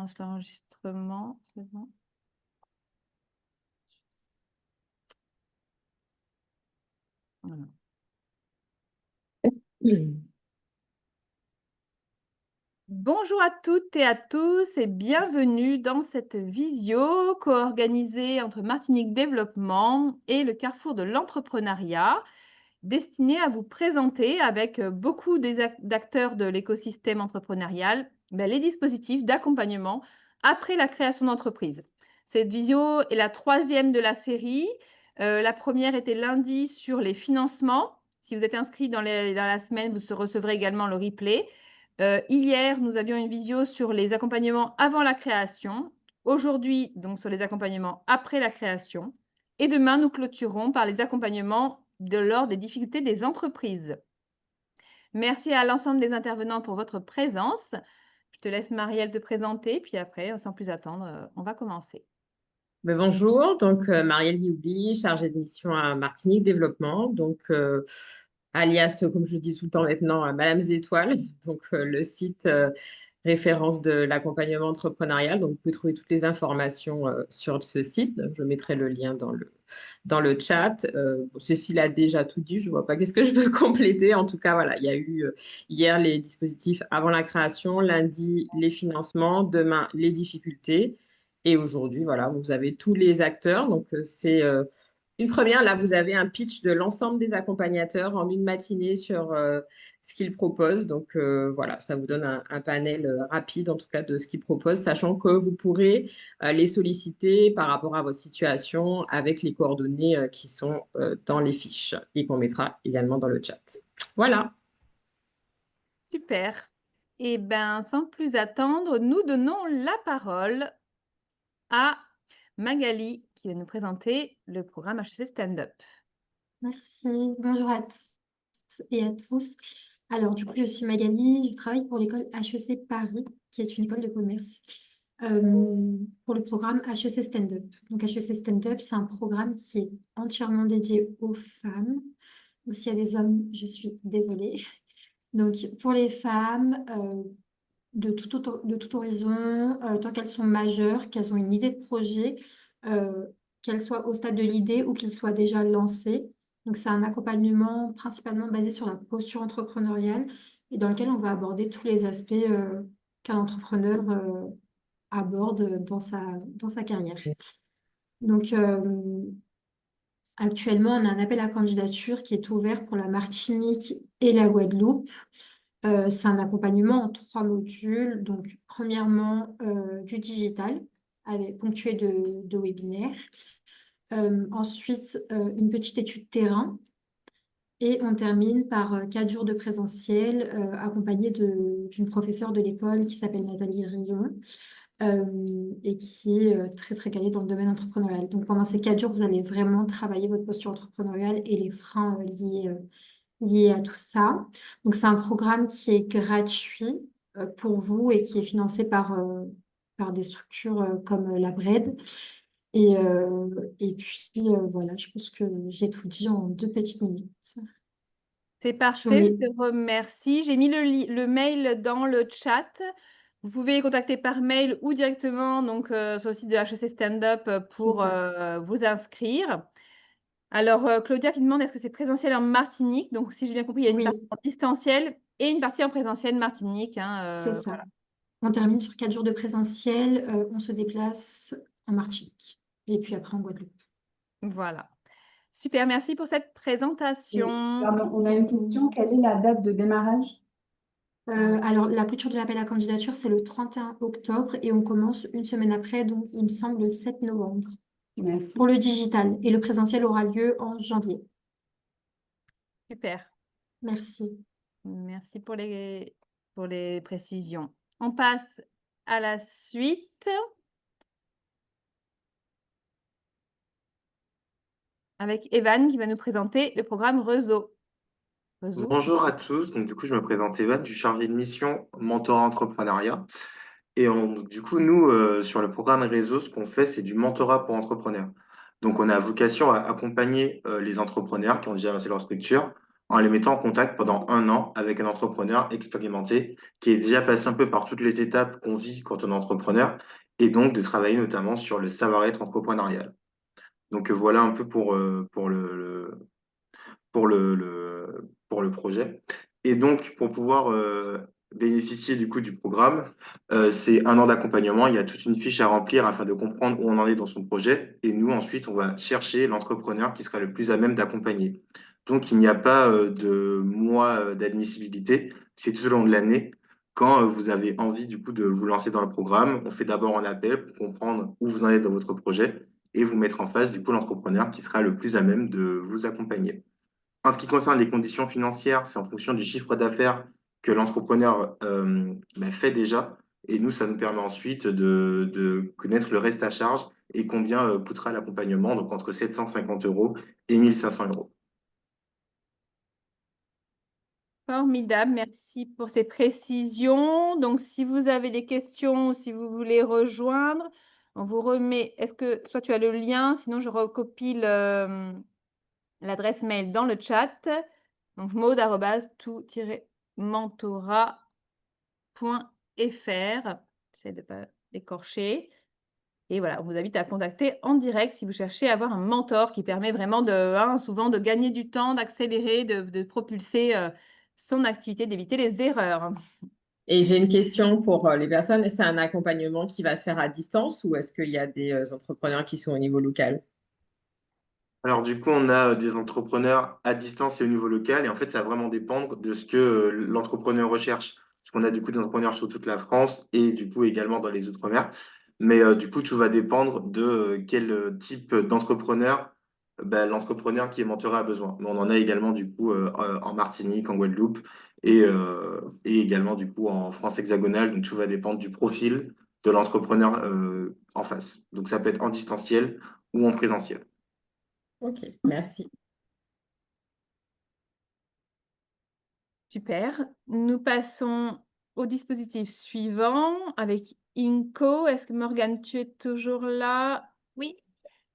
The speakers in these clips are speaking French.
lance l'enregistrement, c'est bon. Voilà. Bonjour à toutes et à tous et bienvenue dans cette visio co-organisée entre Martinique Développement et le Carrefour de l'entrepreneuriat, destinée à vous présenter avec beaucoup d'acteurs de l'écosystème entrepreneurial les dispositifs d'accompagnement après la création d'entreprise. Cette visio est la troisième de la série. La première était lundi sur les financements. Si vous êtes inscrit dans la semaine, vous recevrez également le replay. Hier, nous avions une visio sur les accompagnements avant la création. Aujourd'hui, donc sur les accompagnements après la création. Et demain, nous clôturerons par les accompagnements lors des difficultés des entreprises. Merci à l'ensemble des intervenants pour votre présence. Je te laisse, Marielle, te présenter, puis après, sans plus attendre, on va commencer. Bonjour, donc Marielle Liouli, chargée de mission à Martinique Développement, donc alias, comme je dis tout le temps maintenant, Madame Étoiles, donc le site référence de l'accompagnement entrepreneurial. Donc vous pouvez trouver toutes les informations sur ce site. Je mettrai le lien dans le chat. Cécile a déjà tout dit, je ne vois pas qu'est-ce que je veux compléter. En tout cas, voilà, il y a eu hier les dispositifs avant la création, lundi les financements, demain les difficultés. Et aujourd'hui, voilà, vous avez tous les acteurs. Donc, c'est une première. Là, vous avez un pitch de l'ensemble des accompagnateurs en une matinée sur ce qu'ils proposent. Donc, voilà, ça vous donne un panel rapide, en tout cas, de ce qu'ils proposent, sachant que vous pourrez les solliciter par rapport à votre situation avec les coordonnées qui sont dans les fiches et qu'on mettra également dans le chat. Voilà. Super. Eh bien, sans plus attendre, nous donnons la parole à Magali qui va nous présenter le programme HEC Stand-Up. Merci. Bonjour à toutes et à tous. Alors, du coup, je suis Magali, je travaille pour l'école HEC Paris, qui est une école de commerce, pour le programme HEC Stand-Up. Donc, HEC Stand-Up, c'est un programme qui est entièrement dédié aux femmes. Donc, s'il y a des hommes, je suis désolée. Donc, pour les femmes, de tout horizon, tant qu'elles sont majeures, qu'elles ont une idée de projet, qu'elles soient au stade de l'idée ou qu'ils soient déjà lancés. Donc, c'est un accompagnement principalement basé sur la posture entrepreneuriale et dans lequel on va aborder tous les aspects qu'un entrepreneur aborde dans sa carrière. Donc, actuellement, on a un appel à candidature qui est ouvert pour la Martinique et la Guadeloupe. C'est un accompagnement en 3 modules. Donc, premièrement, du digital, ponctué de webinaires. Ensuite, une petite étude terrain. Et on termine par 4 jours de présentiel, accompagné d'une professeure de l'école qui s'appelle Nathalie Rion, et qui est très, très calée dans le domaine entrepreneurial. Donc, pendant ces 4 jours, vous allez vraiment travailler votre posture entrepreneuriale et les freins liés à tout ça. Donc, c'est un programme qui est gratuit pour vous et qui est financé par des structures comme la BRED. Et puis, voilà, je pense que j'ai tout dit en 2 petites minutes. C'est parfait, je te remercie. J'ai mis le mail dans le chat. Vous pouvez les contacter par mail ou directement donc, sur le site de HEC Stand-Up pour vous inscrire. Alors, Claudia qui demande est-ce que c'est présentiel en Martinique? Donc, si j'ai bien compris, il y a une partie en distanciel et une partie en présentiel Martinique. C'est ça. Voilà. On termine sur 4 jours de présentiel. On se déplace en Martinique et puis après en Guadeloupe. Voilà. Super, merci pour cette présentation. Pardon, on a une question. Quelle est la date de démarrage? Alors, la clôture de l'appel à candidature, c'est le 31 octobre et on commence une semaine après, donc il me semble le 7 novembre. Merci. Pour le digital. Et le présentiel aura lieu en janvier. Super. Merci. Merci pour les précisions. On passe à la suite. Avec Evan qui va nous présenter le programme Réseau. Bonjour à tous, donc du coup je me présente Evan, je suis chargé de mission mentorat entrepreneuriat. Et du coup nous sur le programme Réseau, ce qu'on fait c'est du mentorat pour entrepreneurs. Donc on a vocation à accompagner les entrepreneurs qui ont déjà lancé leur structure en les mettant en contact pendant 1 an avec un entrepreneur expérimenté qui est déjà passé un peu par toutes les étapes qu'on vit quand on est entrepreneur et donc de travailler notamment sur le savoir-être entrepreneurial. Donc voilà un peu pour le projet. Et donc, pour pouvoir bénéficier du coup du programme, c'est 1 an d'accompagnement. Il y a toute une fiche à remplir afin de comprendre où on en est dans son projet. Et nous, ensuite, on va chercher l'entrepreneur qui sera le plus à même d'accompagner. Donc, il n'y a pas de mois d'admissibilité. C'est tout au long de l'année. Quand vous avez envie du coup de vous lancer dans le programme, on fait d'abord un appel pour comprendre où vous en êtes dans votre projet et vous mettre en face du coup l'entrepreneur qui sera le plus à même de vous accompagner. En ce qui concerne les conditions financières, c'est en fonction du chiffre d'affaires que l'entrepreneur fait déjà. Et nous, ça nous permet ensuite de connaître le reste à charge et combien coûtera l'accompagnement, donc entre 750 euros et 1500 euros. Formidable, merci pour ces précisions. Donc, si vous avez des questions ou si vous voulez rejoindre, on vous remet. Est-ce que soit tu as le lien, sinon je recopie l'adresse mail dans le chat. Donc, maud@tout-mentorat.fr. J'essaie de ne pas l'écorcher. Et voilà, on vous invite à contacter en direct si vous cherchez à avoir un mentor qui permet vraiment souvent de gagner du temps, d'accélérer, de propulser son activité, d'éviter les erreurs. Et j'ai une question pour les personnes. C'est un accompagnement qui va se faire à distance ou est-ce qu'il y a des entrepreneurs qui sont au niveau local? Alors du coup, on a des entrepreneurs à distance et au niveau local. Et en fait, ça va vraiment dépendre de ce que l'entrepreneur recherche. Parce qu'on a du coup des entrepreneurs sur toute la France et du coup également dans les Outre-mer. Mais du coup, tout va dépendre de quel type d'entrepreneur l'entrepreneur qui est mentoré a besoin. Mais on en a également du coup en Martinique, en Guadeloupe et également du coup en France hexagonale. Donc tout va dépendre du profil de l'entrepreneur en face. Donc ça peut être en distanciel ou en présentiel. Ok, merci. Super. Nous passons au dispositif suivant avec Inco. Est-ce que Morgane, tu es toujours là? Oui,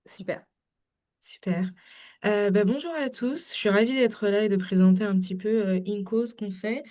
Super. super. Bonjour à tous, je suis ravie d'être là et de présenter un petit peu Inco, ce qu'on fait.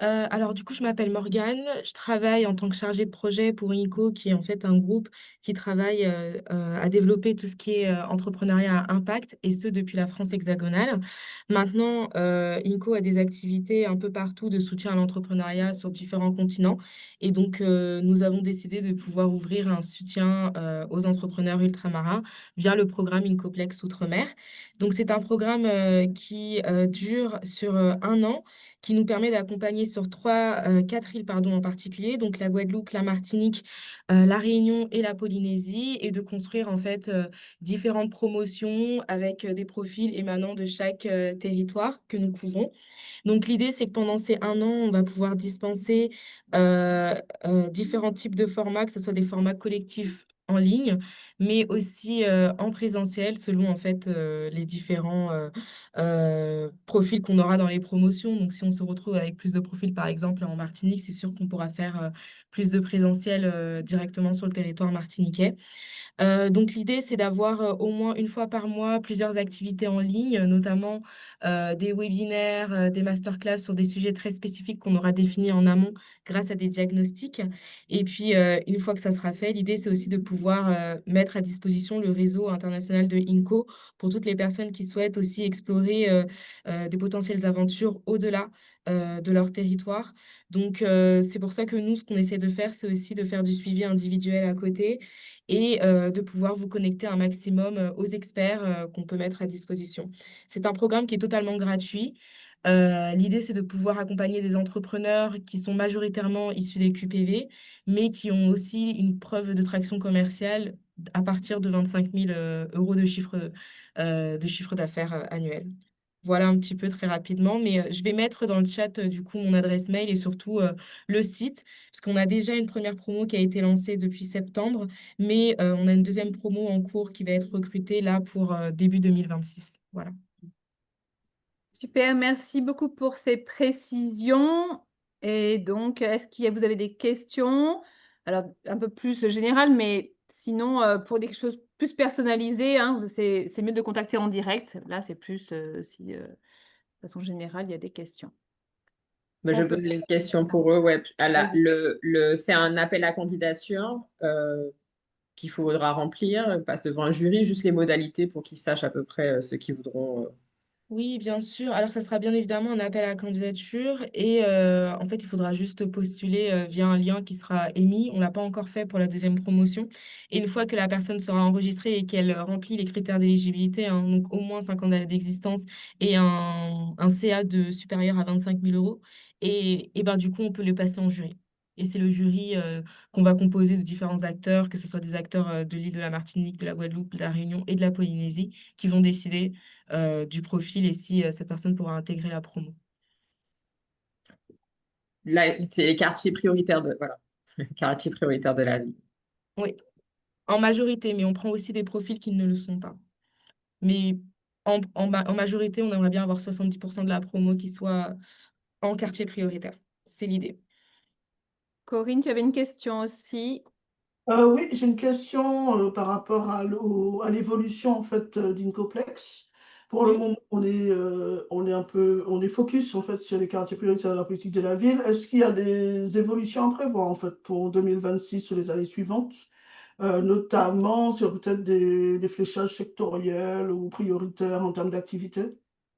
Alors du coup, je m'appelle Morgane, je travaille en tant que chargée de projet pour Inco, qui est en fait un groupe qui travaille à développer tout ce qui est entrepreneuriat à impact, et ce depuis la France hexagonale. Maintenant, Inco a des activités un peu partout de soutien à l'entrepreneuriat sur différents continents, et donc nous avons décidé de pouvoir ouvrir un soutien aux entrepreneurs ultramarins via le programme Incoplex Outre-mer. Donc c'est un programme qui dure sur 1 an, qui nous permet d'accompagner sur 4 îles pardon, en particulier, donc la Guadeloupe, la Martinique, la Réunion et la Polynésie, et de construire en fait différentes promotions avec des profils émanant de chaque territoire que nous couvrons. Donc l'idée, c'est que pendant ces 1 an, on va pouvoir dispenser différents types de formats, que ce soit des formats collectifs en ligne, mais aussi en présentiel, selon en fait les différents profils qu'on aura dans les promotions. Donc si on se retrouve avec plus de profils, par exemple en Martinique, c'est sûr qu'on pourra faire plus de présentiel directement sur le territoire martiniquais. Donc l'idée, c'est d'avoir au moins une fois par mois plusieurs activités en ligne, notamment des webinaires, des masterclass sur des sujets très spécifiques qu'on aura définis en amont grâce à des diagnostics. Et puis, une fois que ça sera fait, l'idée, c'est aussi de pouvoir mettre à disposition le réseau international de INCO pour toutes les personnes qui souhaitent aussi explorer des potentielles aventures au-delà de leur territoire. Donc, c'est pour ça que nous, ce qu'on essaie de faire, c'est aussi de faire du suivi individuel à côté et de pouvoir vous connecter un maximum aux experts qu'on peut mettre à disposition. C'est un programme qui est totalement gratuit. L'idée, c'est de pouvoir accompagner des entrepreneurs qui sont majoritairement issus des QPV, mais qui ont aussi une preuve de traction commerciale à partir de 25 000 euros de chiffre d'affaires annuel. Voilà un petit peu très rapidement, mais je vais mettre dans le chat du coup mon adresse mail et surtout le site, parce qu'on a déjà une première promo qui a été lancée depuis septembre, mais on a une deuxième promo en cours qui va être recrutée là pour début 2026. Voilà. Super, merci beaucoup pour ces précisions. Et donc, vous avez des questions? Alors, un peu plus générales, mais sinon, pour des choses plus personnalisées, hein, c'est mieux de contacter en direct. Là, c'est plus si façon générale, il y a des questions. Ben, je On peut pose une question pour eux. Ouais. Vas-y. C'est un appel à candidature qu'il faudra remplir. On passe devant un jury, juste les modalités pour qu'ils sachent à peu près ce qu'ils voudront. Oui, bien sûr. Alors, ça sera bien évidemment un appel à candidature et en fait, il faudra juste postuler via un lien qui sera émis. On l'a pas encore fait pour la deuxième promotion. Et une fois que la personne sera enregistrée et qu'elle remplit les critères d'éligibilité, hein, donc au moins 5 ans d'existence et un CA de supérieur à 25 000 euros, et ben du coup, on peut le passer en jury. Et c'est le jury qu'on va composer de différents acteurs, que ce soit des acteurs de l'île de la Martinique, de la Guadeloupe, de la Réunion et de la Polynésie, qui vont décider du profil et si cette personne pourra intégrer la promo. Là, c'est les quartiers prioritaires de, voilà, quartiers prioritaires de la ville. Oui, en majorité, mais on prend aussi des profils qui ne le sont pas. Mais en majorité, on aimerait bien avoir 70% de la promo qui soit en quartier prioritaire. C'est l'idée. Corinne, tu avais une question aussi. Oui, j'ai une question par rapport à l'évolution en fait d'Incoplex. Pour le Oui. moment, on est focus en fait sur les quartiers prioritaires de la politique de la ville. Est-ce qu'il y a des évolutions à prévoir en fait pour 2026 ou les années suivantes, notamment sur peut-être des fléchages sectoriels ou prioritaires en termes d'activité?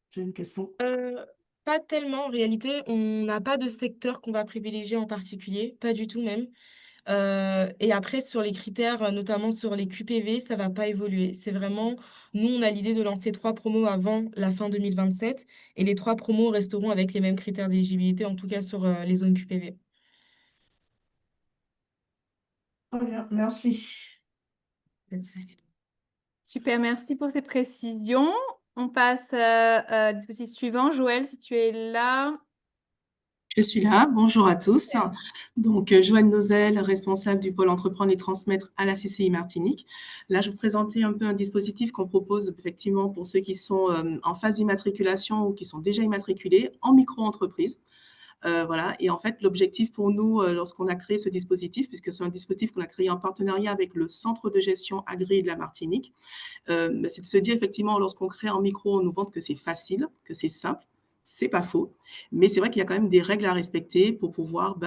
C'est une question. Euh, Pas tellement en réalité. On n'a pas de secteur qu'on va privilégier en particulier, pas du tout même. Et après, sur les critères, notamment sur les QPV, ça va pas évoluer. C'est vraiment, nous, on a l'idée de lancer 3 promos avant la fin 2027 et les 3 promos resteront avec les mêmes critères d'éligibilité, en tout cas sur les zones QPV. Très bien, merci. Pas de souci. Super, merci pour ces précisions. On passe au dispositif suivant. Joël, si tu es là. Je suis là. Bonjour à tous. Donc, Joanne Nozel, responsable du pôle entreprendre et transmettre à la CCI Martinique. Là, je vous présentais un peu un dispositif qu'on propose effectivement pour ceux qui sont en phase d'immatriculation ou qui sont déjà immatriculés en micro-entreprise. Voilà. Et en fait, l'objectif pour nous, lorsqu'on a créé ce dispositif, puisque c'est un dispositif qu'on a créé en partenariat avec le Centre de gestion agréé de la Martinique, c'est de se dire effectivement, lorsqu'on crée en micro, on nous vante que c'est facile, que c'est simple. C'est pas faux, mais c'est vrai qu'il y a quand même des règles à respecter pour pouvoir,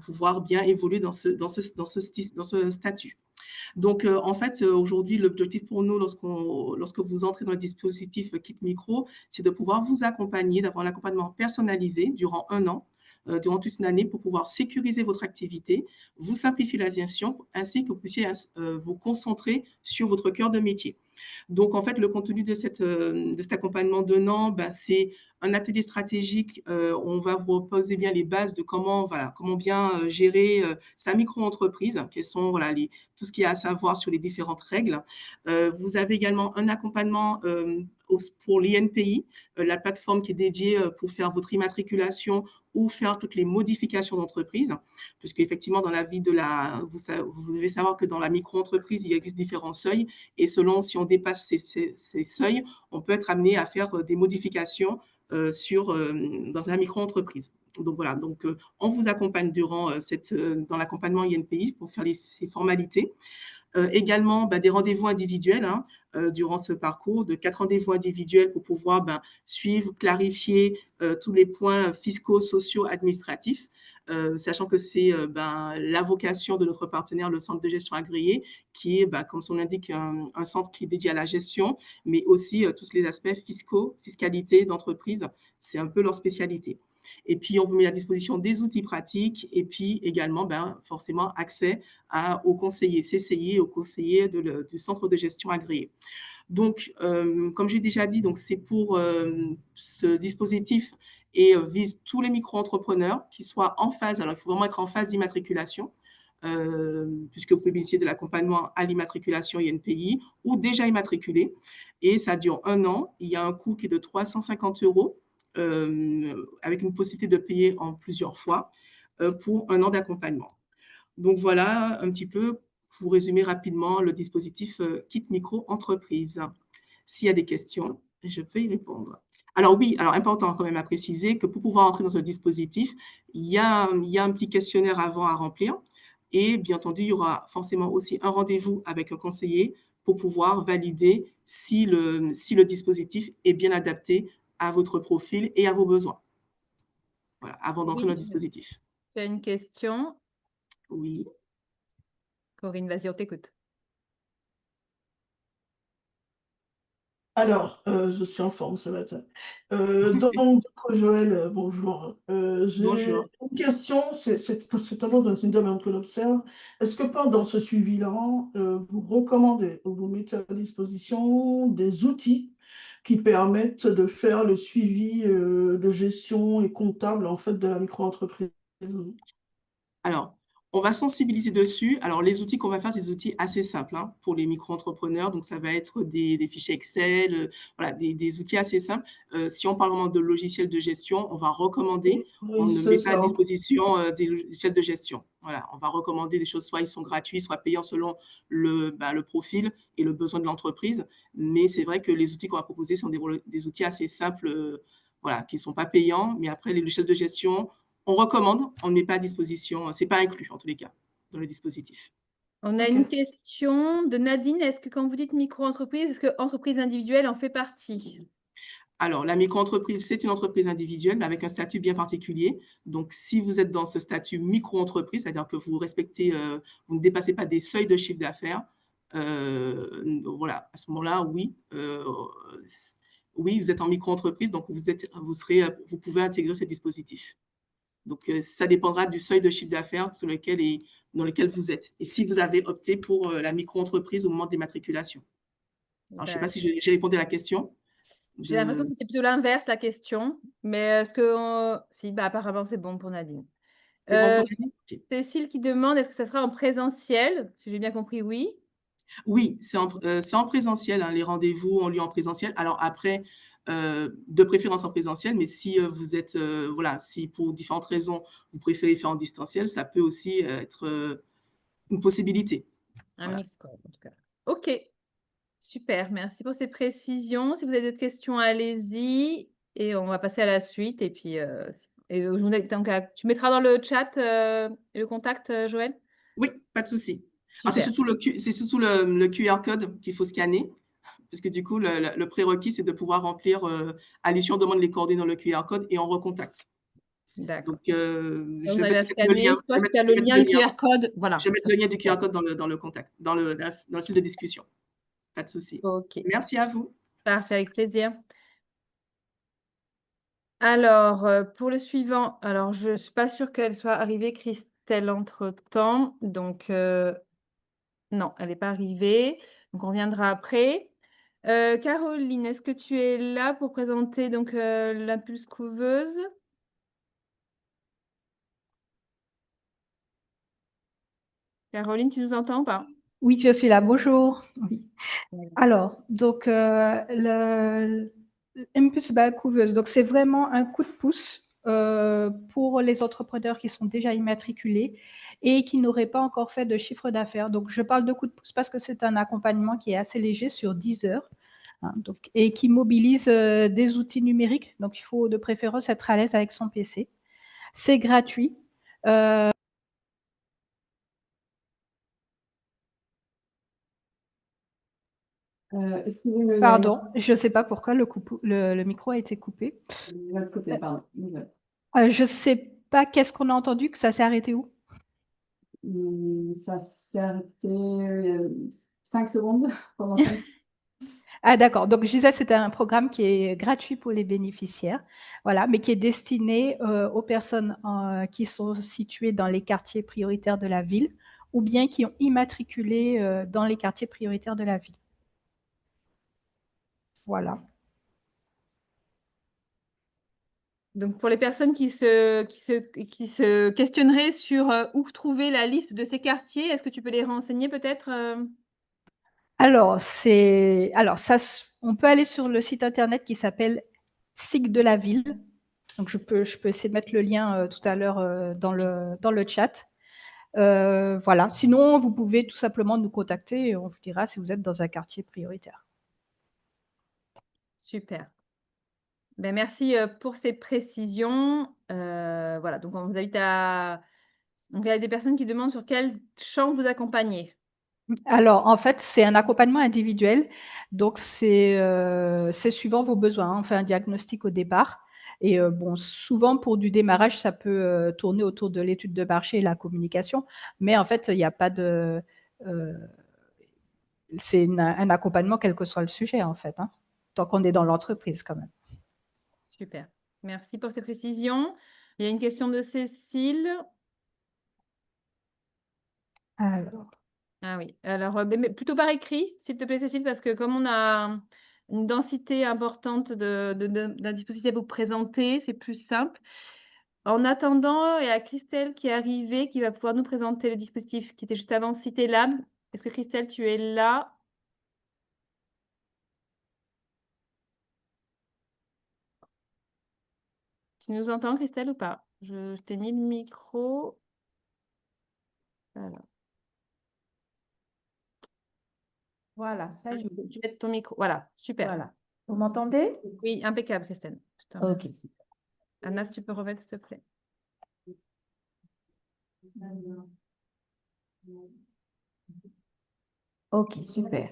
pouvoir bien évoluer dans ce statut. Donc, en fait, aujourd'hui, l'objectif pour nous, lorsque vous entrez dans le dispositif Kit Micro, c'est de pouvoir vous accompagner, d'avoir un accompagnement personnalisé durant 1 an, durant toute une année, pour pouvoir sécuriser votre activité, vous simplifier la gestion, ainsi que vous puissiez vous concentrer sur votre cœur de métier. Donc, en fait, le contenu de cet accompagnement d'1 an, c'est un atelier stratégique. On va vous reposer bien les bases de comment bien gérer sa micro-entreprise, quels sont tout ce qu'il y a à savoir sur les différentes règles. Vous avez également un accompagnement pour l'INPI, la plateforme qui est dédiée pour faire votre immatriculation ou faire toutes les modifications d'entreprise, puisque effectivement dans la vie vous devez savoir que dans la micro-entreprise, il existe différents seuils, et selon si on dépasse ces seuils, on peut être amené à faire des modifications dans la micro-entreprise. Donc voilà, on vous accompagne dans l'accompagnement INPI pour faire ces formalités. Également, des rendez-vous individuels durant ce parcours, de 4 rendez-vous individuels pour pouvoir suivre, clarifier tous les points fiscaux, sociaux, administratifs, sachant que c'est la vocation de notre partenaire, le centre de gestion agréé, qui est, comme son l'indique, un centre qui est dédié à la gestion, mais aussi tous les aspects fiscaux, fiscalité d'entreprise, c'est un peu leur spécialité. Et puis, on vous met à disposition des outils pratiques et puis également, forcément, accès aux conseillers CCI, aux conseillers du centre de gestion agréé. Donc, comme j'ai déjà dit, c'est pour ce dispositif et vise tous les micro-entrepreneurs qui soient en phase. Alors, il faut vraiment être en phase d'immatriculation, puisque vous pouvez bénéficier de l'accompagnement à l'immatriculation INPI ou déjà immatriculé. Et ça dure 1 an. Il y a un coût qui est de 350 €. Avec une possibilité de payer en plusieurs fois pour 1 an d'accompagnement. Donc voilà un petit peu, pour résumer rapidement, le dispositif Kit Micro Entreprise. S'il y a des questions, je peux y répondre. Alors oui, important quand même à préciser que pour pouvoir entrer dans ce dispositif, il y a un petit questionnaire avant à remplir, et bien entendu, il y aura forcément aussi un rendez-vous avec un conseiller pour pouvoir valider si le dispositif est bien adapté à votre profil et à vos besoins. Voilà, avant d'entrer Oui, dans le dispositif. tu as une question? Oui. Corinne, vas-y, on t'écoute. Alors, je suis en forme ce matin. Donc, Joël, bonjour. J'ai Bonjour. une question, c'est un dans un syndrome que l'on observe. Est-ce que pendant ce suivi-là, vous recommandez ou vous mettez à disposition des outils qui permettent de faire le suivi de gestion et comptable en fait de la micro-entreprise? Alors, on va sensibiliser dessus. Alors, les outils qu'on va faire, c'est des outils assez simples hein, pour les micro-entrepreneurs. Donc, ça va être des fichiers Excel, voilà, des outils assez simples. Si on parle vraiment de logiciels de gestion, on va recommander, on Oui, ne c'est met pas à ça. disposition des logiciels de gestion. Voilà, on va recommander des choses, soit ils sont gratuits, soit payants selon le profil et le besoin de l'entreprise. Mais c'est vrai que les outils qu'on va proposer sont des outils assez simples, voilà, qui ne sont pas payants. Mais après, les logiciels de gestion, on recommande, on ne met pas à disposition, ce n'est pas inclus en tous les cas dans le dispositif. On a Ok. une question de Nadine. Est-ce que quand vous dites micro-entreprise, est-ce que entreprise individuelle en fait partie? Alors, la micro-entreprise, c'est une entreprise individuelle, mais avec un statut bien particulier. Donc, si vous êtes dans ce statut micro-entreprise, c'est-à-dire que vous respectez, vous ne dépassez pas des seuils de chiffre d'affaires, voilà, à ce moment-là, oui, oui, vous êtes en micro-entreprise, donc vous pouvez intégrer ce dispositif. Donc, ça dépendra du seuil de chiffre d'affaires dans lequel vous êtes. Et si vous avez opté pour la micro-entreprise au moment de l'immatriculation. Alors, je ne sais pas si j'ai répondu à la question. J'ai l'impression que c'était plutôt l'inverse, la question. Mais est-ce que... Si, bah, apparemment, c'est bon pour Nadine. C'est bon pour Nadine? Ok. Cécile qui demande, est-ce que ça sera en présentiel? Si j'ai bien compris, oui. Oui, c'est en présentiel, hein, les rendez-vous ont lieu en présentiel. Alors après, de préférence en présentiel, mais si vous êtes, voilà, si pour différentes raisons, vous préférez faire en distanciel, ça peut aussi être une possibilité. Un Voilà. mix, quoi, en tout cas. OK, super. Merci pour ces précisions. Si vous avez d'autres questions, allez-y. Et on va passer à la suite. Et puis, tu mettras dans le chat le contact, Joël? Oui, pas de souci. Alors, Super. c'est surtout le QR code qu'il faut scanner, parce que du coup, le prérequis, c'est de pouvoir remplir, à l'issue, on demande les coordonnées dans le QR code et on recontacte. D'accord. Donc, je Vous vais arrivez à mettre le scanner. lien. Soit si tu as le lien QR code, voilà. Je vais mettre le lien du Super. QR code dans le contact, dans le fil de discussion. Pas de souci. OK. Merci à vous. Parfait, avec plaisir. Alors, pour le suivant, alors je ne suis pas sûre qu'elle soit arrivée, Christelle, entre-temps. Donc, non, elle n'est pas arrivée. Donc, on reviendra après. Caroline, est-ce que tu es là pour présenter donc l'impulse couveuse? Caroline, tu nous entends ou pas? Oui, je suis là. Bonjour. Oui. Voilà. Alors, donc, le Impulse Balle Couveuse, donc c'est vraiment un coup de pouce pour les entrepreneurs qui sont déjà immatriculés et qui n'auraient pas encore fait de chiffre d'affaires. Donc, je parle de coup de pouce parce que c'est un accompagnement qui est assez léger sur 10 heures hein, donc, et qui mobilise des outils numériques. Donc, il faut de préférence être à l'aise avec son PC. C'est gratuit. Excusez-moi, il y a Pardon, je ne sais pas pourquoi le micro a été coupé. de votre côté, pardon. Je ne sais pas, qu'est-ce qu'on a entendu, que ça s'est arrêté où? Ça s'est arrêté 5 secondes pendant 5 secondes. Ah d'accord, donc je disais, c'était un programme qui est gratuit pour les bénéficiaires, voilà, mais qui est destiné aux personnes qui sont situées dans les quartiers prioritaires de la ville ou bien qui ont immatriculé dans les quartiers prioritaires de la ville. Voilà. Donc, pour les personnes qui se questionneraient sur où trouver la liste de ces quartiers, est-ce que tu peux les renseigner peut-être? Alors, on peut aller sur le site internet qui s'appelle SIG de la ville. Donc, je peux essayer de mettre le lien tout à l'heure dans le chat. Voilà. Sinon, vous pouvez tout simplement nous contacter et on vous dira si vous êtes dans un quartier prioritaire. Super. Ben, merci pour ces précisions. Voilà, donc on vous invite à... Donc, il y a des personnes qui demandent sur quel champ vous accompagnez. Alors, en fait, c'est un accompagnement individuel, donc c'est suivant vos besoins, hein. On fait un diagnostic au départ et bon, souvent pour du démarrage, ça peut, tourner autour de l'étude de marché et la communication, mais en fait, il y a pas de, heu, c'est un accompagnement quel que soit le sujet, en fait, hein, tant qu'on est dans l'entreprise quand même. Super. Merci pour ces précisions. Il y a une question de Cécile. Alors, Ah oui, alors, mais plutôt par écrit, s'il te plaît, Cécile, parce que comme on a une densité importante d'un dispositif à vous présenter, c'est plus simple. En attendant, il y a Christelle qui est arrivée, qui va pouvoir nous présenter le dispositif qui était juste avant Cité Lab. Est-ce que Christelle, tu es là? Tu nous entends, Christelle, ou pas? Je t'ai mis le micro. Voilà. Voilà, ça y est. Tu mets ton micro. Voilà, super. Voilà. Vous m'entendez? Oui, impeccable, Christelle. Je te Ok. remercie. Anna, si tu peux remettre, s'il te plaît. Ok, super.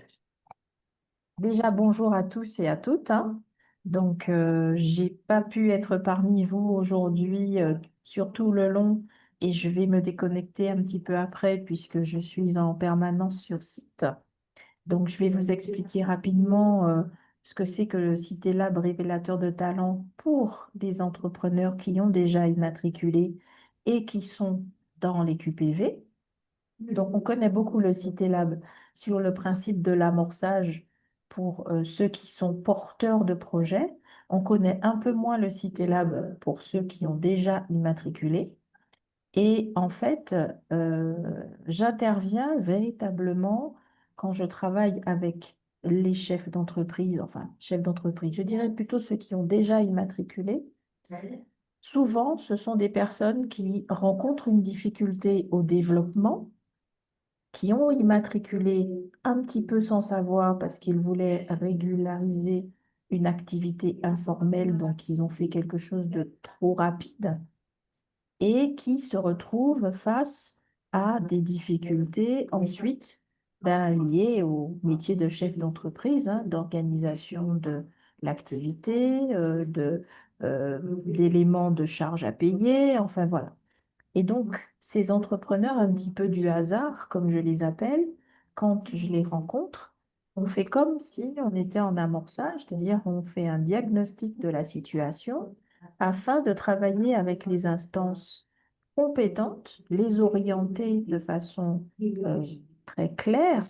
Déjà, bonjour à tous et à toutes, hein. Donc, j'ai pas pu être parmi vous aujourd'hui, sur tout le long, et je vais me déconnecter un petit peu après puisque je suis en permanence sur site. Donc, je vais vous expliquer rapidement, ce que c'est que le Cité Lab révélateur de talent pour les entrepreneurs qui ont déjà immatriculé et qui sont dans les QPV. Donc, on connaît beaucoup le Cité Lab sur le principe de l'amorçage pour ceux qui sont porteurs de projets. On connaît un peu moins le Cité Lab pour ceux qui ont déjà immatriculé. Et en fait, j'interviens véritablement quand je travaille avec les chefs d'entreprise, enfin, chefs d'entreprise, je dirais plutôt ceux qui ont déjà immatriculé. Souvent, ce sont des personnes qui rencontrent une difficulté au développement, qui ont immatriculé un petit peu sans savoir parce qu'ils voulaient régulariser une activité informelle, donc ils ont fait quelque chose de trop rapide et qui se retrouvent face à des difficultés ensuite liées au métier de chef d'entreprise, hein, d'organisation de l'activité, d'éléments de charges à payer, enfin voilà. Et donc, ces entrepreneurs un petit peu du hasard, comme je les appelle, quand je les rencontre, on fait comme si on était en amorçage, c'est-à-dire on fait un diagnostic de la situation afin de travailler avec les instances compétentes, les orienter de façon très claire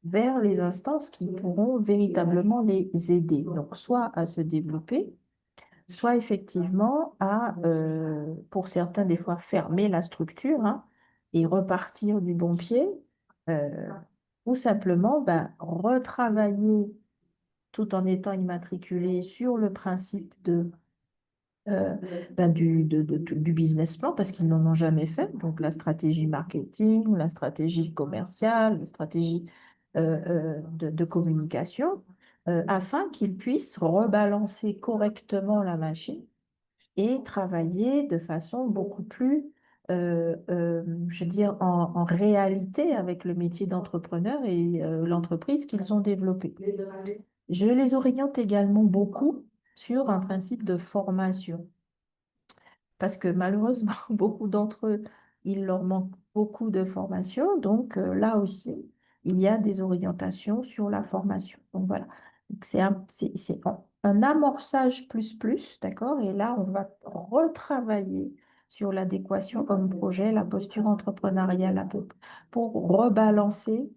vers les instances qui pourront véritablement les aider. Donc, soit à se développer, soit effectivement à, pour certains, des fois, fermer la structure, hein, et repartir du bon pied, euh, ou simplement retravailler tout en étant immatriculé sur le principe du business plan parce qu'ils n'en ont jamais fait. Donc la stratégie marketing, la stratégie commerciale, la stratégie de communication, afin qu'ils puissent rebalancer correctement la machine et travailler de façon beaucoup plus, je veux dire, en réalité avec le métier d'entrepreneur et l'entreprise qu'ils ont développée. Je les oriente également beaucoup sur un principe de formation parce que malheureusement, beaucoup d'entre eux, il leur manque beaucoup de formation. Donc là aussi, il y a des orientations sur la formation. Donc voilà, donc, c'est un amorçage plus, d'accord? Et là, on va retravailler sur l'adéquation homme-projet, la posture entrepreneuriale pour rebalancer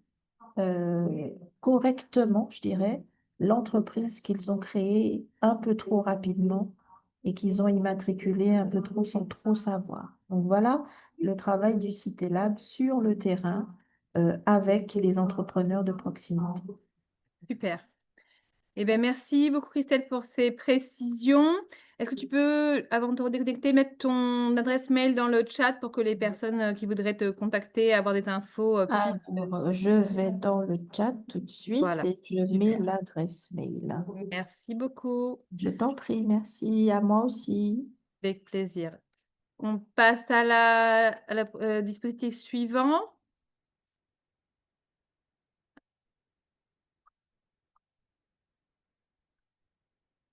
correctement, je dirais, l'entreprise qu'ils ont créée un peu trop rapidement et qu'ils ont immatriculé un peu trop sans trop savoir. Donc voilà le travail du Cité Lab sur le terrain avec les entrepreneurs de proximité. Super. Eh bien, merci beaucoup, Christelle, pour ces précisions. Est-ce que tu peux, avant de te redéconnecter, mettre ton adresse mail dans le chat pour que les personnes qui voudraient te contacter, avoir des infos, puissent. Alors, je vais dans le chat tout de suite Voilà, et je mets l'adresse mail. merci beaucoup. Je t'en prie, merci à moi aussi. Avec plaisir. On passe à dispositif suivant.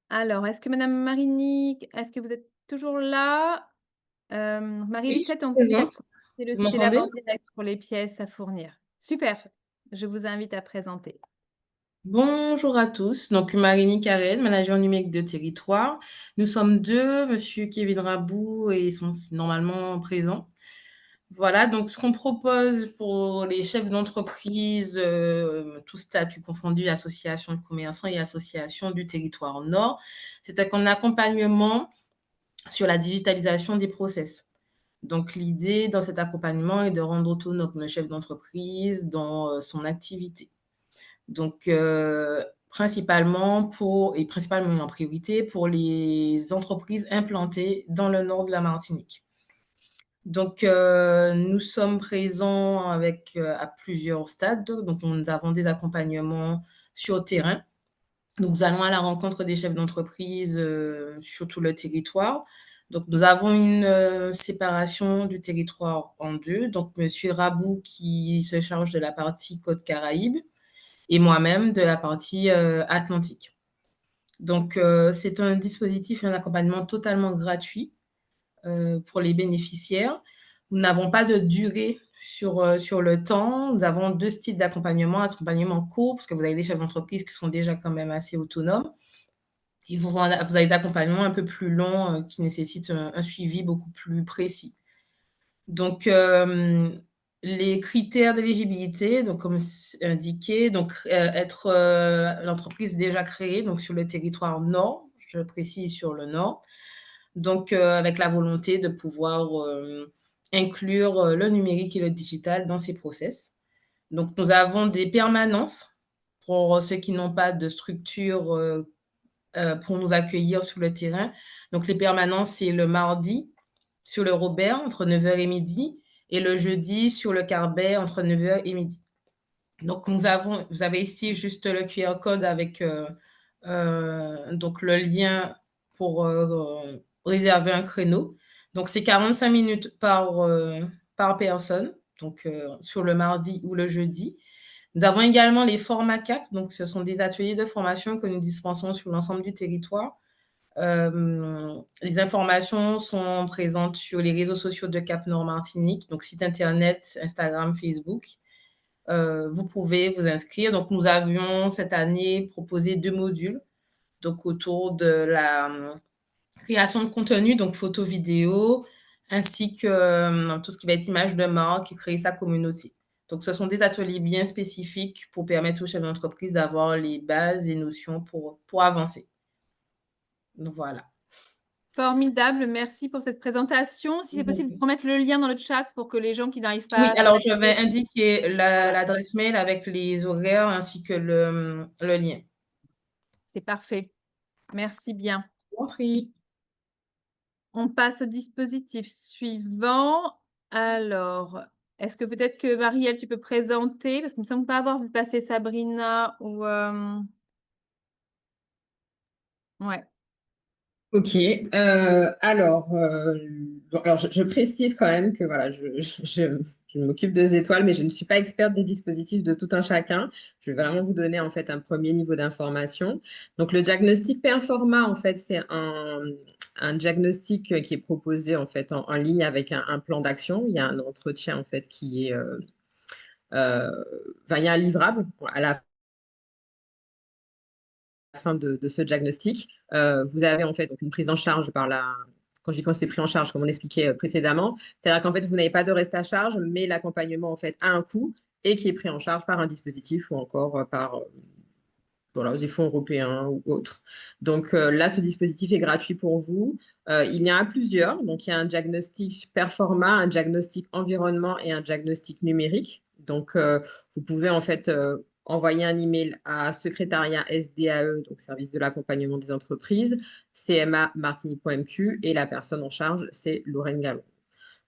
Alors, est-ce que Madame Marinique, est-ce que vous êtes toujours là? Oui, je suis Marie-Lucette, on vous dit présente. d'activer le Vous site m'entendez? Élabore Direct pour les pièces à fournir. Super, je vous invite à présenter. Bonjour à tous. Donc, Marini Carrel, manager numérique de territoire. Nous sommes deux, Monsieur Kevin Rabou et ils sont normalement présents. Voilà, donc ce qu'on propose pour les chefs d'entreprise, tous statuts confondus, associations de commerçants et associations du territoire nord, c'est un accompagnement sur la digitalisation des process. Donc, l'idée dans cet accompagnement est de rendre autonome le chef d'entreprise dans son activité. Donc, principalement et en priorité pour les entreprises implantées dans le nord de la Martinique. Donc, nous sommes présents à plusieurs stades. Donc, nous avons des accompagnements sur terrain. Donc, nous allons à la rencontre des chefs d'entreprise sur tout le territoire. Donc, nous avons une séparation du territoire en deux. Donc, Monsieur Rabou qui se charge de la partie Côte Caraïbe et moi-même de la partie Atlantique. Donc, c'est un dispositif et un accompagnement totalement gratuit pour les bénéficiaires. Nous n'avons pas de durée sur le temps. Nous avons deux styles d'accompagnement. Accompagnement court, parce que vous avez des chefs d'entreprise qui sont déjà quand même assez autonomes. Et vous avez des accompagnements un peu plus longs qui nécessitent un suivi beaucoup plus précis. Donc, les critères d'éligibilité, donc comme indiqué, donc être l'entreprise déjà créée, donc sur le territoire nord, je précise sur le nord, donc avec la volonté de pouvoir inclure le numérique et le digital dans ces process. Donc, nous avons des permanences pour ceux qui n'ont pas de structure pour nous accueillir sur le terrain. Donc, les permanences, c'est le mardi sur le Robert entre 9h et midi et le jeudi sur le Carbet entre 9h et midi. Donc, vous avez ici juste le QR code avec donc le lien pour réserver un créneau. Donc, c'est 45 minutes par personne, donc sur le mardi ou le jeudi. Nous avons également les formats CAP, donc ce sont des ateliers de formation que nous dispensons sur l'ensemble du territoire. Les informations sont présentes sur les réseaux sociaux de Cap Nord Martinique, donc site internet, Instagram, Facebook. Vous pouvez vous inscrire. Donc, nous avions cette année proposé 2 modules, donc autour de la création de contenu, donc photo, vidéo, ainsi que tout ce qui va être image de marque et créer sa communauté. Donc, ce sont des ateliers bien spécifiques pour permettre aux chefs d'entreprise d'avoir les bases et notions pour avancer. Donc, voilà. Formidable, merci pour cette présentation. Si c'est possible, pour mettre le lien dans le chat pour que les gens qui n'arrivent pas Oui, à alors je vais s'inscrire. indiquer Voilà, l'adresse mail avec les horaires ainsi que le lien. c'est parfait. Merci bien. Je vous en prie. On passe au dispositif suivant. Alors, est-ce que peut-être que Marielle, tu peux présenter? Parce qu'il me semble pas avoir vu passer Sabrina ou ouais. Ok, alors je précise quand même que voilà, je m'occupe des étoiles, mais je ne suis pas experte des dispositifs de tout un chacun. Je vais vraiment vous donner en fait un premier niveau d'information. Donc le diagnostic Performa, en fait, c'est un diagnostic qui est proposé en fait en ligne avec un plan d'action. Il y a un entretien en fait qui est, enfin, il y a un livrable à la fin de ce diagnostic. Vous avez en fait donc, une prise en charge par la. Quand je dis quand c'est pris en charge, comme on expliquait précédemment, c'est-à-dire qu'en fait, vous n'avez pas de reste à charge, mais l'accompagnement en fait a un coût et qui est pris en charge par un dispositif ou encore par voilà, des fonds européens ou autres. Donc là, ce dispositif est gratuit pour vous. Il y en a plusieurs. Donc il y a un diagnostic Performa, un diagnostic environnement et un diagnostic numérique. Donc vous pouvez en fait envoyer un email à secrétariat SDAE, donc service de l'accompagnement des entreprises, cma-martinique.mq et la personne en charge, c'est Lorraine Gallon.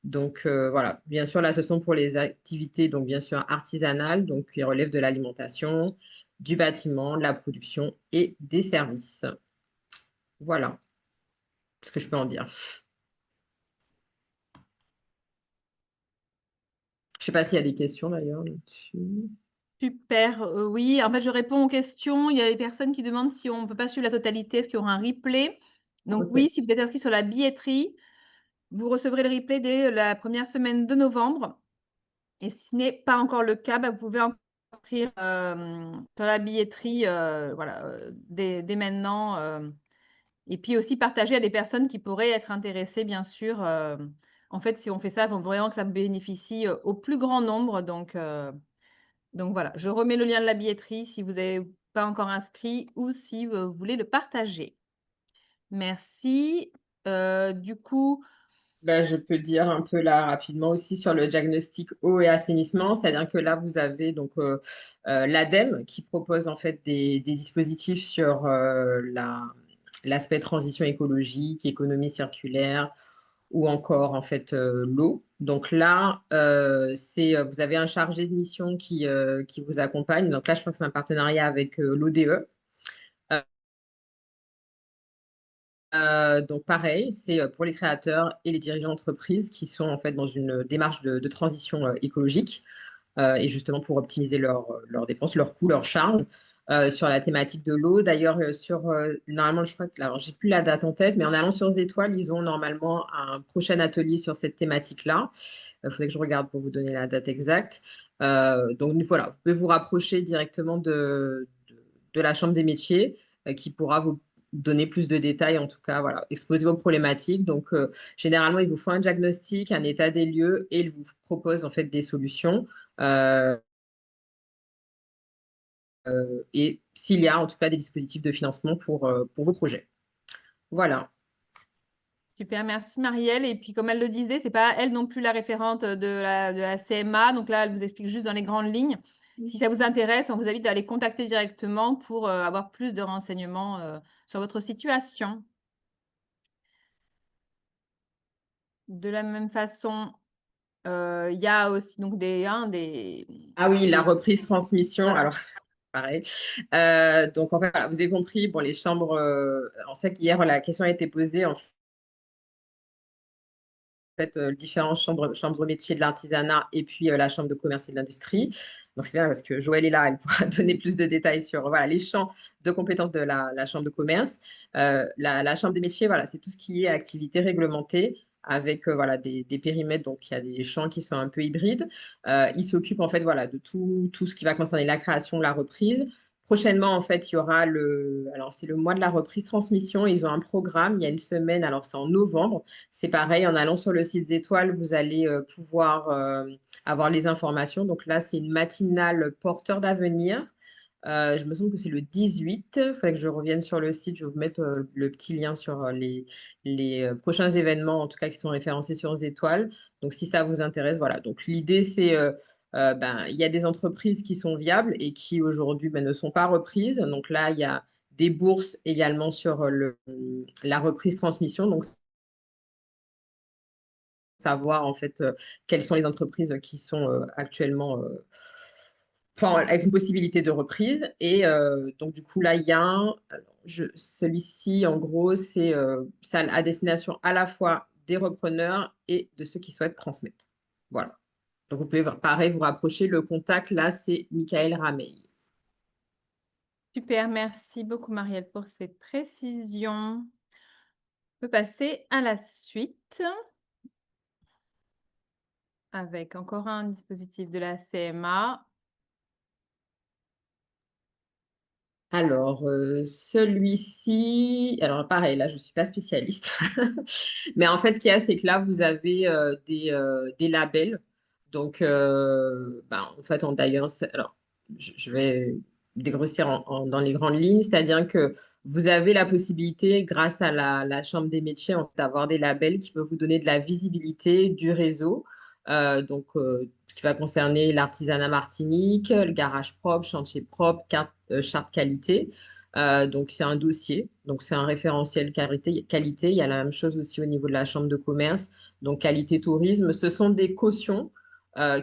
Donc voilà, bien sûr, là, ce sont pour les activités, donc bien sûr artisanales, donc qui relèvent de l'alimentation, du bâtiment, de la production et des services. Voilà ce que je peux en dire. Je ne sais pas s'il y a des questions d'ailleurs là-dessus. Super, oui, en fait, je réponds aux questions. Il y a des personnes qui demandent si on ne peut pas suivre la totalité, est-ce qu'il y aura un replay? Donc Ok. oui, si vous êtes inscrit sur la billetterie, vous recevrez le replay dès la première semaine de novembre et si ce n'est pas encore le cas, bah, vous pouvez encore inscrire, sur la billetterie, voilà, dès maintenant, et puis aussi partager à des personnes qui pourraient être intéressées, bien sûr, en fait, si on fait ça, il faut vraiment que ça bénéficie, au plus grand nombre donc voilà, je remets le lien de la billetterie si vous n'avez pas encore inscrit ou si, vous voulez le partager. Merci. Du coup, Ben, je peux dire un peu là rapidement aussi sur le diagnostic eau et assainissement, c'est-à-dire que là, vous avez donc l'ADEME qui propose en fait des dispositifs sur l'aspect transition écologique, économie circulaire ou encore en fait l'eau. Donc là, vous avez un chargé de mission qui vous accompagne. Donc là, je crois que c'est un partenariat avec l'ODE. Donc pareil, c'est pour les créateurs et les dirigeants d'entreprise qui sont en fait dans une démarche de transition écologique et justement pour optimiser leurs dépenses, leurs coûts, leurs charges sur la thématique de l'eau. D'ailleurs, normalement, je crois que, alors j'ai plus la date en tête, mais en allant sur Étoiles, ils ont normalement un prochain atelier sur cette thématique-là. Il faudrait que je regarde pour vous donner la date exacte. Donc voilà, vous pouvez vous rapprocher directement de la Chambre des métiers qui pourra vous donner plus de détails, en tout cas, voilà, exposer vos problématiques. Donc, généralement, il vous faut un diagnostic, un état des lieux et il vous propose en fait des solutions. Euh, et s'il y a en tout cas des dispositifs de financement pour vos projets. Voilà. super, merci Marielle et puis comme elle le disait, c'est pas elle non plus la référente, de la CMA, donc là, elle vous explique juste dans les grandes lignes. Si ça vous intéresse, on vous invite à les contacter directement pour, avoir plus de renseignements, sur votre situation. De la même façon, il y a aussi donc des Ah oui, la reprise transmission. voilà. Alors, pareil. Donc, en fait, voilà, vous avez compris, bon, les chambres, on sait qu'hier, la question a été posée, en fait, différentes chambres métiers de l'artisanat et puis la chambre de commerce et de l'industrie. Donc, c'est bien parce que Joëlle est là, elle pourra donner plus de détails sur voilà, les champs de compétences de la chambre de commerce. La chambre des métiers, voilà, c'est tout ce qui est activité réglementée avec voilà, des périmètres. Donc, il y a des champs qui sont un peu hybrides. Ils s'occupent en fait voilà, de tout ce qui va concerner la création, la reprise. Prochainement, en fait, il y aura alors c'est le mois de la reprise transmission. Ils ont un programme, il y a une semaine, alors c'est en novembre. C'est pareil, en allant sur le site des Étoiles, vous allez pouvoir avoir les informations. Donc là, c'est une matinale porteur d'avenir. Je me semble que c'est le 18. Il faudrait que je revienne sur le site. Je vais vous mettre le petit lien sur les prochains événements, en tout cas qui sont référencés sur les Étoiles. Donc si ça vous intéresse, voilà. Donc l'idée, c'est il y a des entreprises qui sont viables et qui aujourd'hui ne sont pas reprises. Donc là, il y a des bourses également sur la reprise transmission. Donc savoir en fait quelles sont les entreprises qui sont actuellement avec une possibilité de reprise. Et donc du coup là, il y a celui-ci, en gros, c'est ça à destination à la fois des repreneurs et de ceux qui souhaitent transmettre. Voilà. Donc vous pouvez pareil vous rapprocher. Le contact là, c'est Michael Rameil. Super, merci beaucoup Marielle pour ces précisions. On peut passer à la suite avec encore un dispositif de la CMA. Alors, celui-ci, alors pareil, là, je ne suis pas spécialiste. Mais en fait, ce qu'il y a, c'est que là, vous avez des labels. Donc, en fait, d'ailleurs, alors, je vais dégrossir dans les grandes lignes, c'est-à-dire que vous avez la possibilité, grâce à la Chambre des métiers, d'avoir des labels qui peuvent vous donner de la visibilité du réseau. Ce qui va concerner l'artisanat Martinique, le garage propre, chantier propre, charte qualité. Donc, c'est un dossier, donc c'est un référentiel qualité. Il y a la même chose aussi au niveau de la chambre de commerce, donc qualité tourisme. Ce sont des cautions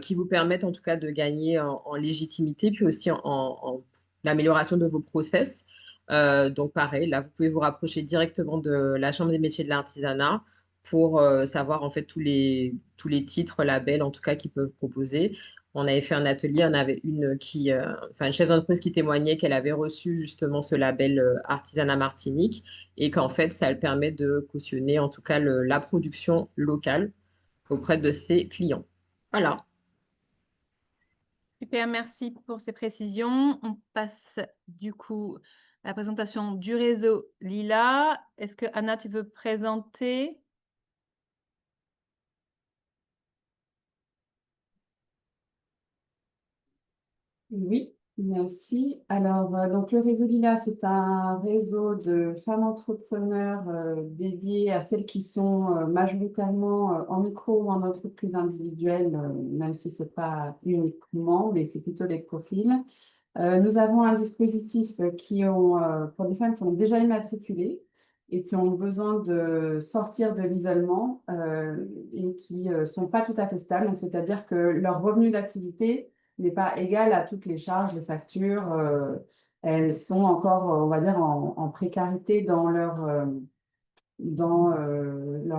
qui vous permettent en tout cas de gagner en légitimité, puis aussi en l'amélioration de vos process. Donc, pareil, là, vous pouvez vous rapprocher directement de la chambre des métiers de l'artisanat pour savoir en fait tous les titres, labels en tout cas qu'ils peuvent proposer. On avait fait un atelier, on avait une chef d'entreprise qui témoignait qu'elle avait reçu justement ce label Artisanat Martinique et qu'en fait, ça le permet de cautionner en tout cas la production locale auprès de ses clients. Voilà. Super, merci pour ces précisions. On passe du coup à la présentation du réseau Lila. Est-ce que Anna, tu veux présenter? Oui, merci. Alors, donc le réseau Lila, c'est un réseau de femmes entrepreneurs dédié à celles qui sont majoritairement en micro ou en entreprise individuelle, même si ce n'est pas uniquement, mais c'est plutôt des profils. Nous avons un dispositif pour des femmes qui ont déjà immatriculé et qui ont besoin de sortir de l'isolement et qui ne sont pas tout à fait stables. Donc, c'est-à-dire que leur revenu d'activité n'est pas égal à toutes les charges, les factures. Elles sont encore, on va dire, en précarité dans leur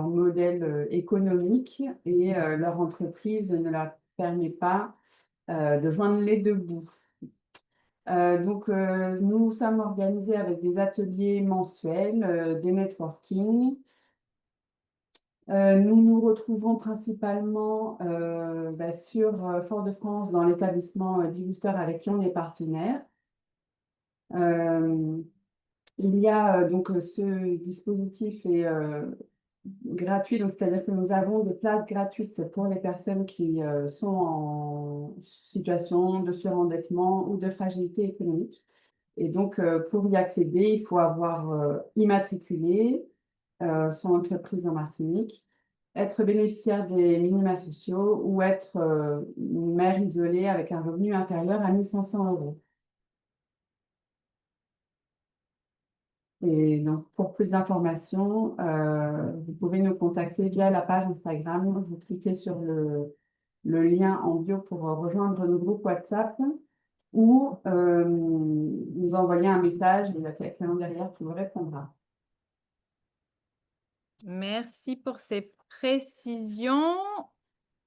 modèle économique et leur entreprise ne leur permet pas de joindre les deux bouts. Donc, nous sommes organisés avec des ateliers mensuels, des networking. Nous nous retrouvons principalement sur Fort-de-France dans l'établissement Bigooster avec qui on est partenaire. Il y a donc ce dispositif est gratuit, donc c'est-à-dire que nous avons des places gratuites pour les personnes qui sont en situation de surendettement ou de fragilité économique. Et donc, pour y accéder, il faut avoir immatriculé son entreprise en Martinique, être bénéficiaire des minima sociaux ou être mère isolée avec un revenu inférieur à 1 500 €. Et donc, pour plus d'informations, vous pouvez nous contacter via la page Instagram. Vous cliquez sur le lien en bio pour rejoindre nos groupes WhatsApp ou nous envoyer un message et il y a quelqu'un derrière qui vous répondra. Merci pour ces précisions.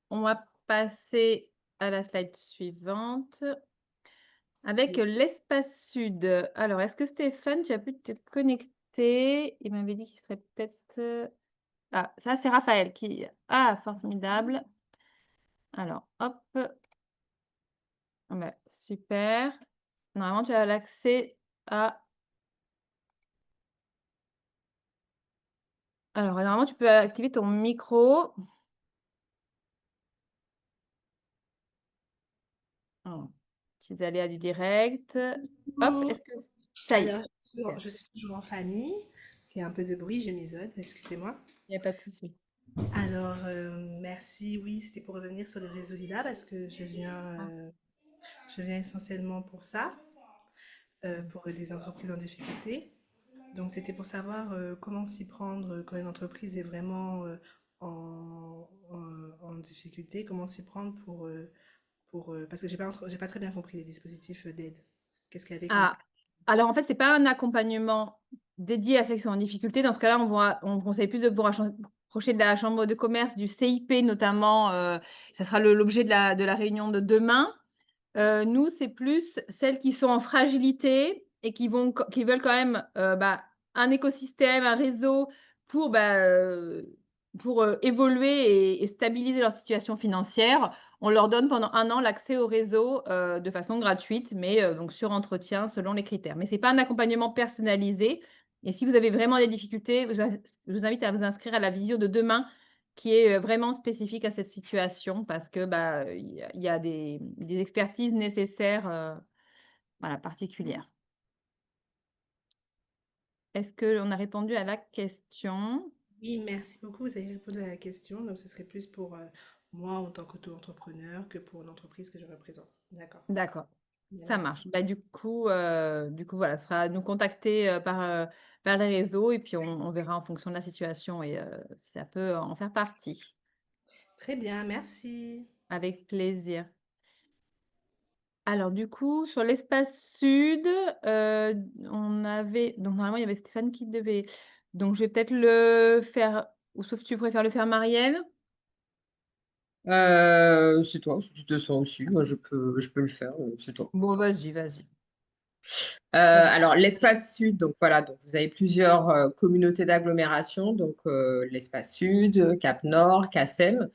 On va passer à la slide suivante avec l'espace sud. Alors, est-ce que Stéphane, tu as pu te connecter? Il m'avait dit qu'il serait peut-être... Ah, ça, c'est Raphaël qui... Ah, formidable. Alors, hop. Ah bah, super. Normalement, tu as l'accès à... Alors, normalement, tu peux activer ton micro. Oh, petits aléas du direct. Hop, est-ce que... Ça y est, Alors, je suis toujours en famille. Il y a un peu de bruit, je m'isole, excusez-moi. il n'y a pas de souci. Alors, merci. Oui, c'était pour revenir sur le réseau Lila parce que je viens essentiellement pour ça, pour des entreprises en difficulté. Donc, c'était pour savoir comment s'y prendre quand une entreprise est vraiment en difficulté, comment s'y prendre parce que j'ai pas très bien compris les dispositifs d'aide. Qu'est-ce qu'il y avait comme... Ah, alors en fait, c'est pas un accompagnement dédié à ceux qui sont en difficulté. Dans ce cas-là, on conseille plus de vous rapprocher de la chambre de commerce, du CIP notamment. Ça sera l'objet de la réunion de demain. Nous, c'est plus celles qui sont en fragilité et qui veulent quand même un écosystème, un réseau pour évoluer et stabiliser leur situation financière. On leur donne pendant 1 an l'accès au réseau de façon gratuite, mais donc sur entretien selon les critères. Mais ce n'est pas un accompagnement personnalisé. Et si vous avez vraiment des difficultés, je vous invite à vous inscrire à la visio de demain qui est vraiment spécifique à cette situation parce que il y a des expertises nécessaires particulières. Est-ce qu'on a répondu à la question? Oui, merci beaucoup. Vous avez répondu à la question. Donc, ce serait plus pour moi en tant qu'auto-entrepreneur que pour l'entreprise que je représente. D'accord. D'accord, Bien, ça merci. marche. Du coup, voilà, ce sera nous contacter par les réseaux et puis on verra en fonction de la situation et ça peut en faire partie. Très bien, merci. Avec plaisir. Alors du coup, sur l'espace sud, on avait donc normalement, il y avait Stéphane qui devait donc je vais peut-être le faire ou sauf si tu préfères le faire Marielle? C'est toi, si tu te sens aussi. Moi, je peux le faire. C'est toi. Bon, vas-y, vas-y. Alors, l'espace sud, donc voilà, donc vous avez plusieurs communautés d'agglomération, donc l'espace sud, Cap Nord, CACEM,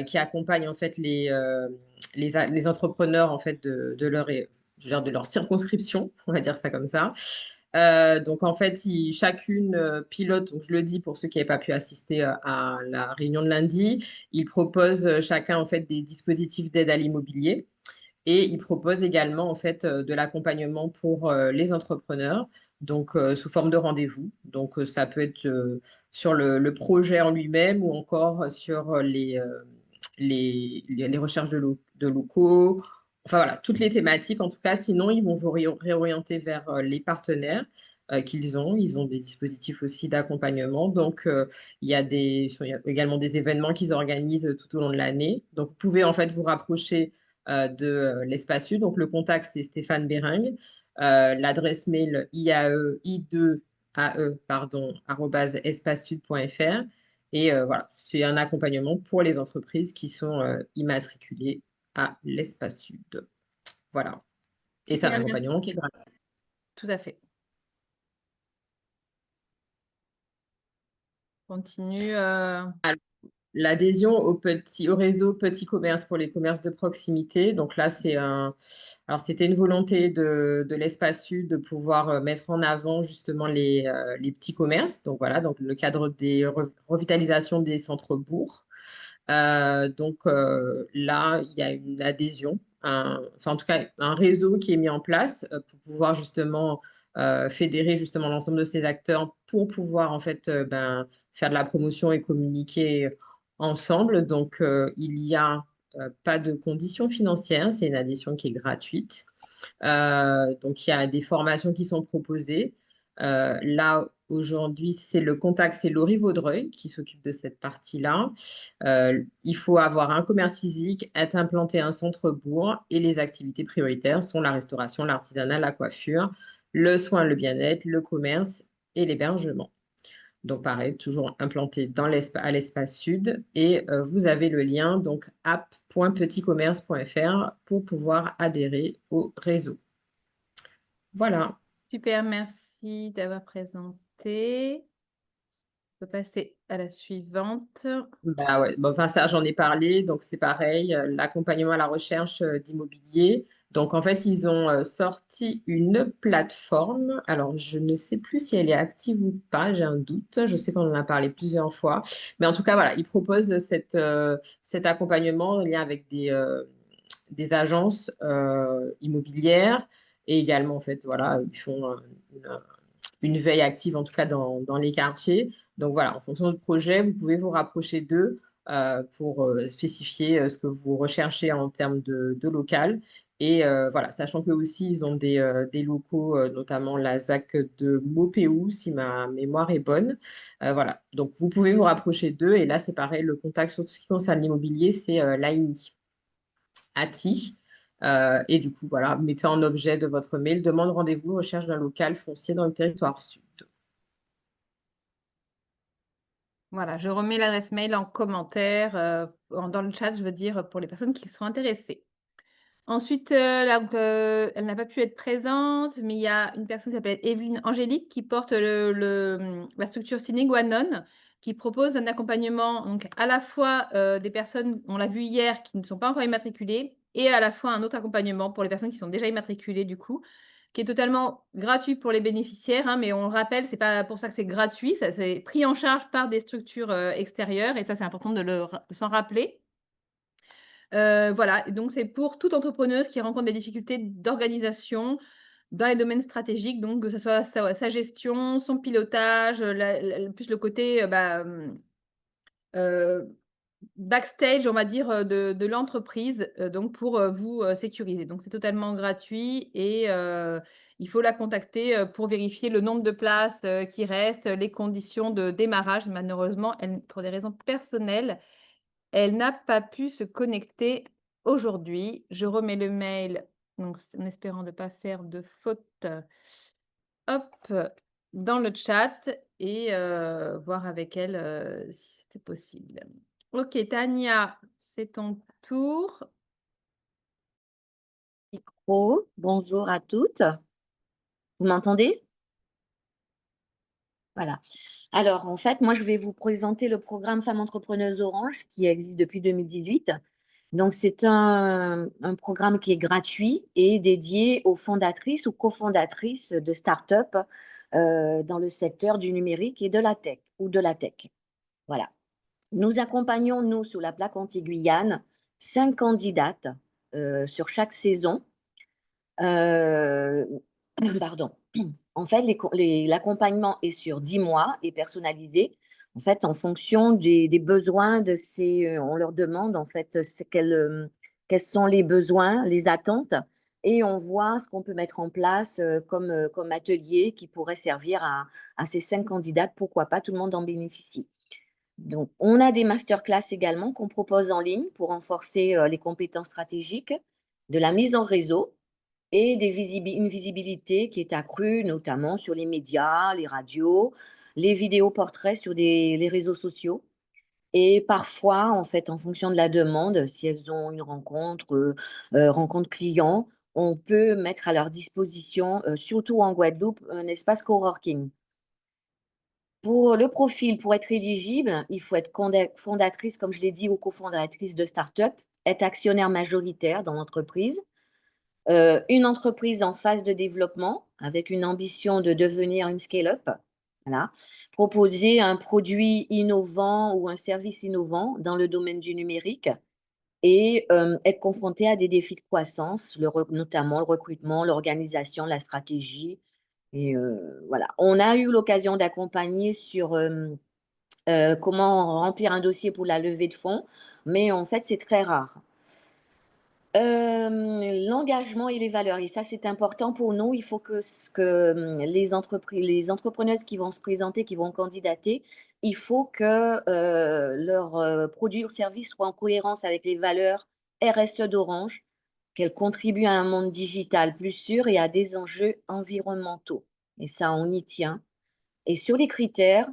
qui accompagnent en fait les entrepreneurs en fait de leur, je veux dire, de leur circonscription, on va dire ça comme ça. Donc en fait, chacune pilote, donc je le dis pour ceux qui n'avaient pas pu assister à la réunion de lundi, ils proposent chacun en fait des dispositifs d'aide à l'immobilier. Et il propose également en fait de l'accompagnement pour les entrepreneurs, donc sous forme de rendez-vous. Donc ça peut être sur le projet en lui-même ou encore sur les recherches de locaux. Enfin voilà, toutes les thématiques en tout cas. Sinon, ils vont vous réorienter vers les partenaires qu'ils ont. Ils ont des dispositifs aussi d'accompagnement. Donc il y a également des événements qu'ils organisent tout au long de l'année. Donc vous pouvez en fait vous rapprocher de l'espace sud. Donc, le contact, c'est Stéphane Béringue. L'adresse mail i2ae, pardon, @espacesud.fr. Et voilà, c'est un accompagnement pour les entreprises qui sont immatriculées à l'espace sud. Voilà. Et c'est un Super, accompagnement merci. qui est gratuit. Tout à fait. Continue. L'adhésion au réseau Petit Commerce pour les commerces de proximité. Donc là, alors c'était une volonté de l'espace sud de pouvoir mettre en avant justement les petits commerces. Donc voilà, donc le cadre des revitalisations des centres-bourgs. Là, il y a une adhésion, enfin en tout cas un réseau qui est mis en place pour pouvoir justement fédérer justement l'ensemble de ces acteurs pour pouvoir en fait faire de la promotion et communiquer ensemble. Donc il n'y a pas de conditions financières, c'est une adhésion qui est gratuite. Donc, il y a des formations qui sont proposées. Là, aujourd'hui, c'est le contact, c'est Laurie Vaudreuil qui s'occupe de cette partie-là. Il faut avoir un commerce physique, être implanté à un centre-bourg et les activités prioritaires sont la restauration, l'artisanat, la coiffure, le soin, le bien-être, le commerce et l'hébergement. Donc, pareil, toujours implanté à l'espace sud. Et vous avez le lien, donc app.petitcommerce.fr pour pouvoir adhérer au réseau. Voilà. Super, merci d'avoir présenté. On peut passer à la suivante. Bah ouais. Bon, enfin, ça, j'en ai parlé. Donc, c'est pareil, l'accompagnement à la recherche d'immobilier. Donc, en fait, ils ont sorti une plateforme. Alors, je ne sais plus si elle est active ou pas, j'ai un doute. Je sais qu'on en a parlé plusieurs fois. Mais en tout cas, voilà, ils proposent cet accompagnement en lien avec des agences immobilières et également, en fait, voilà, ils font une veille active, en tout cas dans les quartiers. Donc voilà, en fonction de projet, vous pouvez vous rapprocher d'eux pour spécifier ce que vous recherchez en termes de local. Et voilà, sachant que aussi ils ont des locaux, notamment la ZAC de Maupeou, si ma mémoire est bonne. Voilà, donc vous pouvez vous rapprocher d'eux. Et là, c'est pareil, le contact sur tout ce qui concerne l'immobilier, c'est l'AINI. ATI. Et du coup, voilà, mettez en objet de votre mail demande rendez-vous, recherche d'un local foncier dans le territoire sud. Voilà, je remets l'adresse mail en commentaire, dans le chat, je veux dire, pour les personnes qui sont intéressées. Ensuite, là, donc, elle n'a pas pu être présente, mais il y a une personne qui s'appelle Evelyne Angélique qui porte la structure Siniguanon, qui propose un accompagnement donc à la fois des personnes, on l'a vu hier, qui ne sont pas encore immatriculées, et à la fois un autre accompagnement pour les personnes qui sont déjà immatriculées du coup, qui est totalement gratuit pour les bénéficiaires, hein, mais on le rappelle, c'est pas pour ça que c'est gratuit, ça c'est pris en charge par des structures extérieures, et ça c'est important de s'en rappeler. Voilà, et donc c'est pour toute entrepreneuse qui rencontre des difficultés d'organisation dans les domaines stratégiques, donc que ce soit sa gestion, son pilotage, plus le côté, backstage, on va dire, de l'entreprise, donc pour, vous, sécuriser. Donc c'est totalement gratuit et il faut la contacter, pour vérifier le nombre de places, qui restent, les conditions de démarrage. Malheureusement, elle pour des raisons personnelles, elle n'a pas pu se connecter aujourd'hui. Je remets le mail, donc en espérant ne pas faire de faute, hop, dans le chat et voir avec elle, si c'était possible. OK, Tania, c'est ton tour. Micro. Bonjour à toutes. Vous m'entendez? Voilà. Alors, en fait, moi, je vais vous présenter le programme Femmes Entrepreneuses Orange qui existe depuis 2018. Donc, c'est un programme qui est gratuit et dédié aux fondatrices ou cofondatrices de start-up dans le secteur du numérique et de la tech ou de la tech. Voilà. Nous accompagnons, nous, sous la plaque anti-Guyane, 5 candidates sur chaque saison. Pardon. En fait, l'accompagnement est sur 10 mois et personnalisé. En fait, en fonction des besoins de ces, on leur demande en fait quels sont les besoins, les attentes, et on voit ce qu'on peut mettre en place comme atelier qui pourrait servir à ces 5 candidates. Pourquoi pas, tout le monde en bénéficie. Donc, on a des masterclass également qu'on propose en ligne pour renforcer les compétences stratégiques, de la mise en réseau et une visibilité qui est accrue, notamment sur les médias, les radios, les vidéos portraits sur les réseaux sociaux. Et parfois, en fait, en fonction de la demande, si elles ont une rencontre client, on peut mettre à leur disposition, surtout en Guadeloupe, un espace coworking. Pour le profil, pour être éligible, il faut être fondatrice, comme je l'ai dit, ou cofondatrice de start-up, être actionnaire majoritaire dans l'entreprise, une entreprise en phase de développement avec une ambition de devenir une scale-up, voilà. Proposer un produit innovant ou un service innovant dans le domaine du numérique et être confronté à des défis de croissance, notamment le recrutement, l'organisation, la stratégie. Et voilà. On a eu l'occasion d'accompagner sur comment remplir un dossier pour la levée de fonds, mais en fait, c'est très rare. L'engagement et les valeurs, et ça c'est important pour nous. Il faut que les entrepreneuses qui vont se présenter, qui vont candidater, il faut que leurs produits ou services soient en cohérence avec les valeurs RSE d'Orange, qu'elles contribuent à un monde digital plus sûr et à des enjeux environnementaux. Et ça, on y tient. Et sur les critères,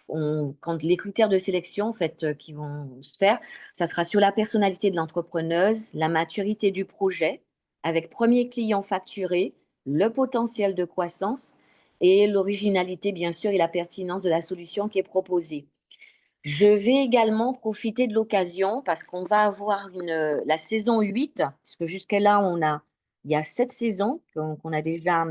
quand les critères de sélection en fait, qui vont se faire, ça sera sur la personnalité de l'entrepreneuse, la maturité du projet, avec premier client facturé, le potentiel de croissance et l'originalité, bien sûr, et la pertinence de la solution qui est proposée. Je vais également profiter de l'occasion parce qu'on va avoir la saison 8, parce que jusque-là, il y a 7 saisons qu'on a déjà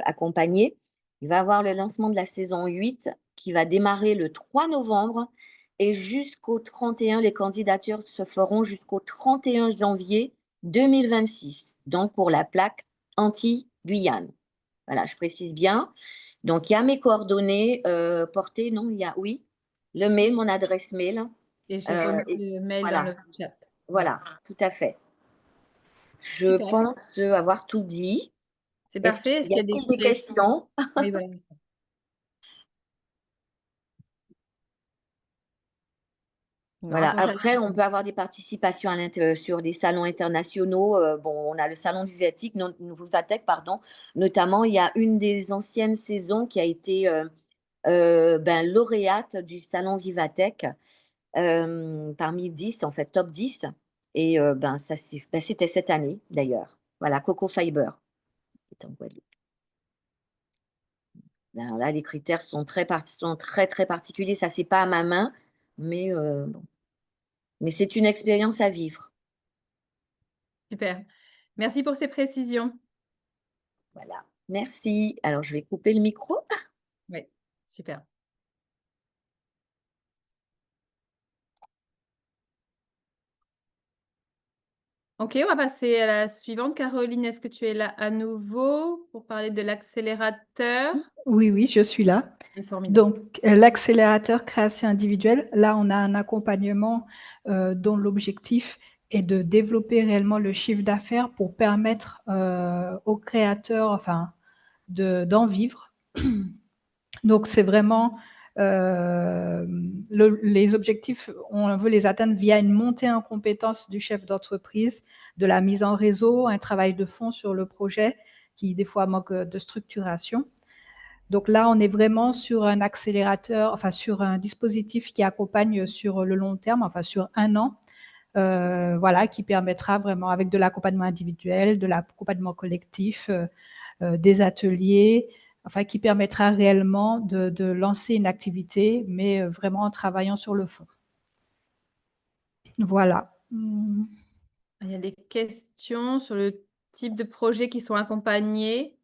accompagnées. Il va y avoir le lancement de la saison 8 qui va démarrer le 3 novembre et jusqu'au 31, les candidatures se feront jusqu'au 31 janvier 2026, donc pour la plaque anti-Guyane. Voilà, je précise bien. Donc, il y a mes coordonnées portées, non, oui, le mail, mon adresse mail. Et j'ai remis le mail dans le chat. Voilà, tout à fait. Je Super. pense avoir tout dit. C'est parfait. Est-ce qu'il y a des questions? Oui, voilà. Voilà. Après, on peut avoir des participations sur des salons internationaux. Bon, on a le salon du Vivatech, pardon. Notamment, il y a une des anciennes saisons qui a été lauréate du salon Vivatech parmi 10, en fait, top 10. Et c'était cette année, d'ailleurs. Voilà, Coco Fiber, qui est en Guadeloupe. Là, les critères sont très, très particuliers. Ça, c'est pas à ma main, mais bon. Mais c'est une expérience à vivre. Super. Merci pour ces précisions. Voilà. Merci. Alors, je vais couper le micro. Oui, super. Ok, on va passer à la suivante. Caroline, est-ce que tu es là à nouveau pour parler de l'accélérateur? Oui, je suis là. Formidable. Donc, l'accélérateur création individuelle, là, on a un accompagnement dont l'objectif est de développer réellement le chiffre d'affaires pour permettre aux créateurs d'en vivre. Donc, c'est vraiment les objectifs, on veut les atteindre via une montée en compétences du chef d'entreprise, de la mise en réseau, un travail de fond sur le projet qui, des fois, manque de structuration. Donc là, on est vraiment sur un accélérateur, sur un dispositif qui accompagne sur le long terme, sur 1 an, voilà, qui permettra vraiment, avec de l'accompagnement individuel, de l'accompagnement collectif, des ateliers, enfin, qui permettra réellement de lancer une activité, mais vraiment en travaillant sur le fond. Voilà. Il y a des questions sur le type de projets qui sont accompagnés.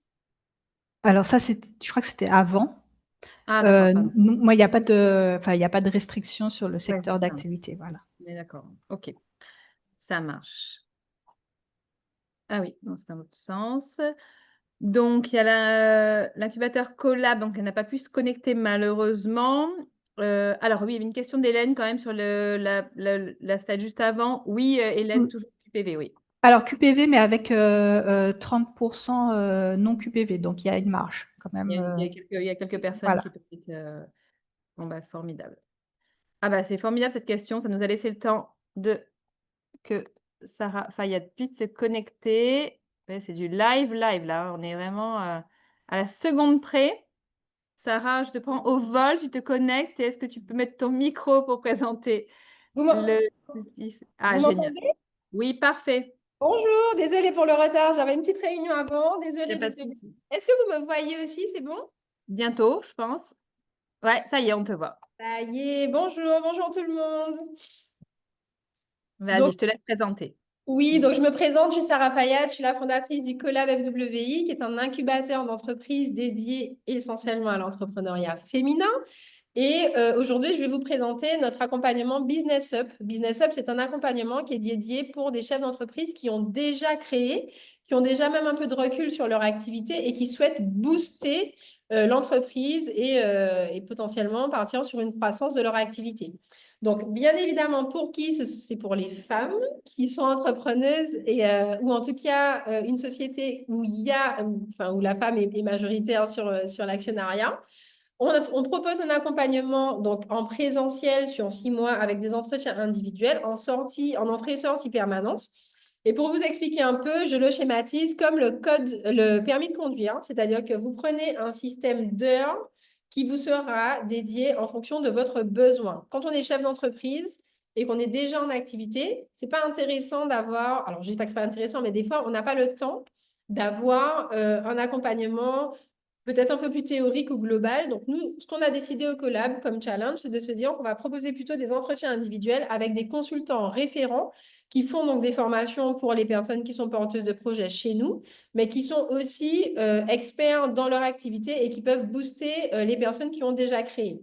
Alors ça, je crois que c'était avant. Ah d'accord, pardon. Moi, il y a pas de restriction sur le Ouais, secteur c'est ça. d'activité, voilà. On est d'accord. OK, ça marche. Ah oui, non, c'est dans l'autre sens. Donc il y a l'incubateur Collab, donc elle n'a pas pu se connecter malheureusement. Alors oui, il y avait une question d'Hélène quand même sur la slide juste avant. Oui, Hélène, toujours QPV, oui. Alors QPV, mais avec 30% non QPV, donc il y a une marge quand même. Il y a quelques personnes Voilà. qui peut-être. Bon, bah, formidable. Ah, bah, c'est formidable cette question. Ça nous a laissé le temps que Sarah Fayad puisse se connecter. Ouais, c'est du live, là. Hein. On est vraiment à la seconde près. Sarah, je te prends au vol, tu te connectes. Est-ce que tu peux mettre ton micro pour présenter le dispositif? Ah, Vous génial. m'entendez? Oui, parfait. Bonjour, désolée pour le retard, j'avais une petite réunion avant, Il n'y désolée, a pas de désolée. souci. Est-ce que vous me voyez aussi, c'est bon? Bientôt, je pense. Ouais, ça y est, on te voit. Ça y est, bonjour tout le monde. Vas-y, Donc, je te laisse présenter. oui, donc je me présente, je suis Sarah Fayad, je suis la fondatrice du Collab FWI, qui est un incubateur d'entreprises dédié essentiellement à l'entrepreneuriat féminin. Et aujourd'hui, je vais vous présenter notre accompagnement Business Up. Business Up, c'est un accompagnement qui est dédié pour des chefs d'entreprise qui ont déjà créé, qui ont déjà même un peu de recul sur leur activité et qui souhaitent booster l'entreprise et potentiellement partir sur une croissance de leur activité. Donc, bien évidemment, pour qui? C'est pour les femmes qui sont entrepreneuses ou en tout cas une société où où la femme est majoritaire sur l'actionnariat. On propose un accompagnement donc en présentiel sur 6 mois avec des entretiens individuels en entrée-sortie permanente. Et pour vous expliquer un peu, je le schématise comme le permis de conduire, c'est-à-dire que vous prenez un système d'heures qui vous sera dédié en fonction de votre besoin. Quand on est chef d'entreprise et qu'on est déjà en activité, c'est pas intéressant d'avoir, alors je dis pas que c'est pas intéressant, mais des fois on n'a pas le temps d'avoir un accompagnement peut-être un peu plus théorique ou global. Donc, nous, ce qu'on a décidé au Collab comme challenge, c'est de se dire qu'on va proposer plutôt des entretiens individuels avec des consultants référents qui font donc des formations pour les personnes qui sont porteuses de projets chez nous, mais qui sont aussi experts dans leur activité et qui peuvent booster les personnes qui ont déjà créé.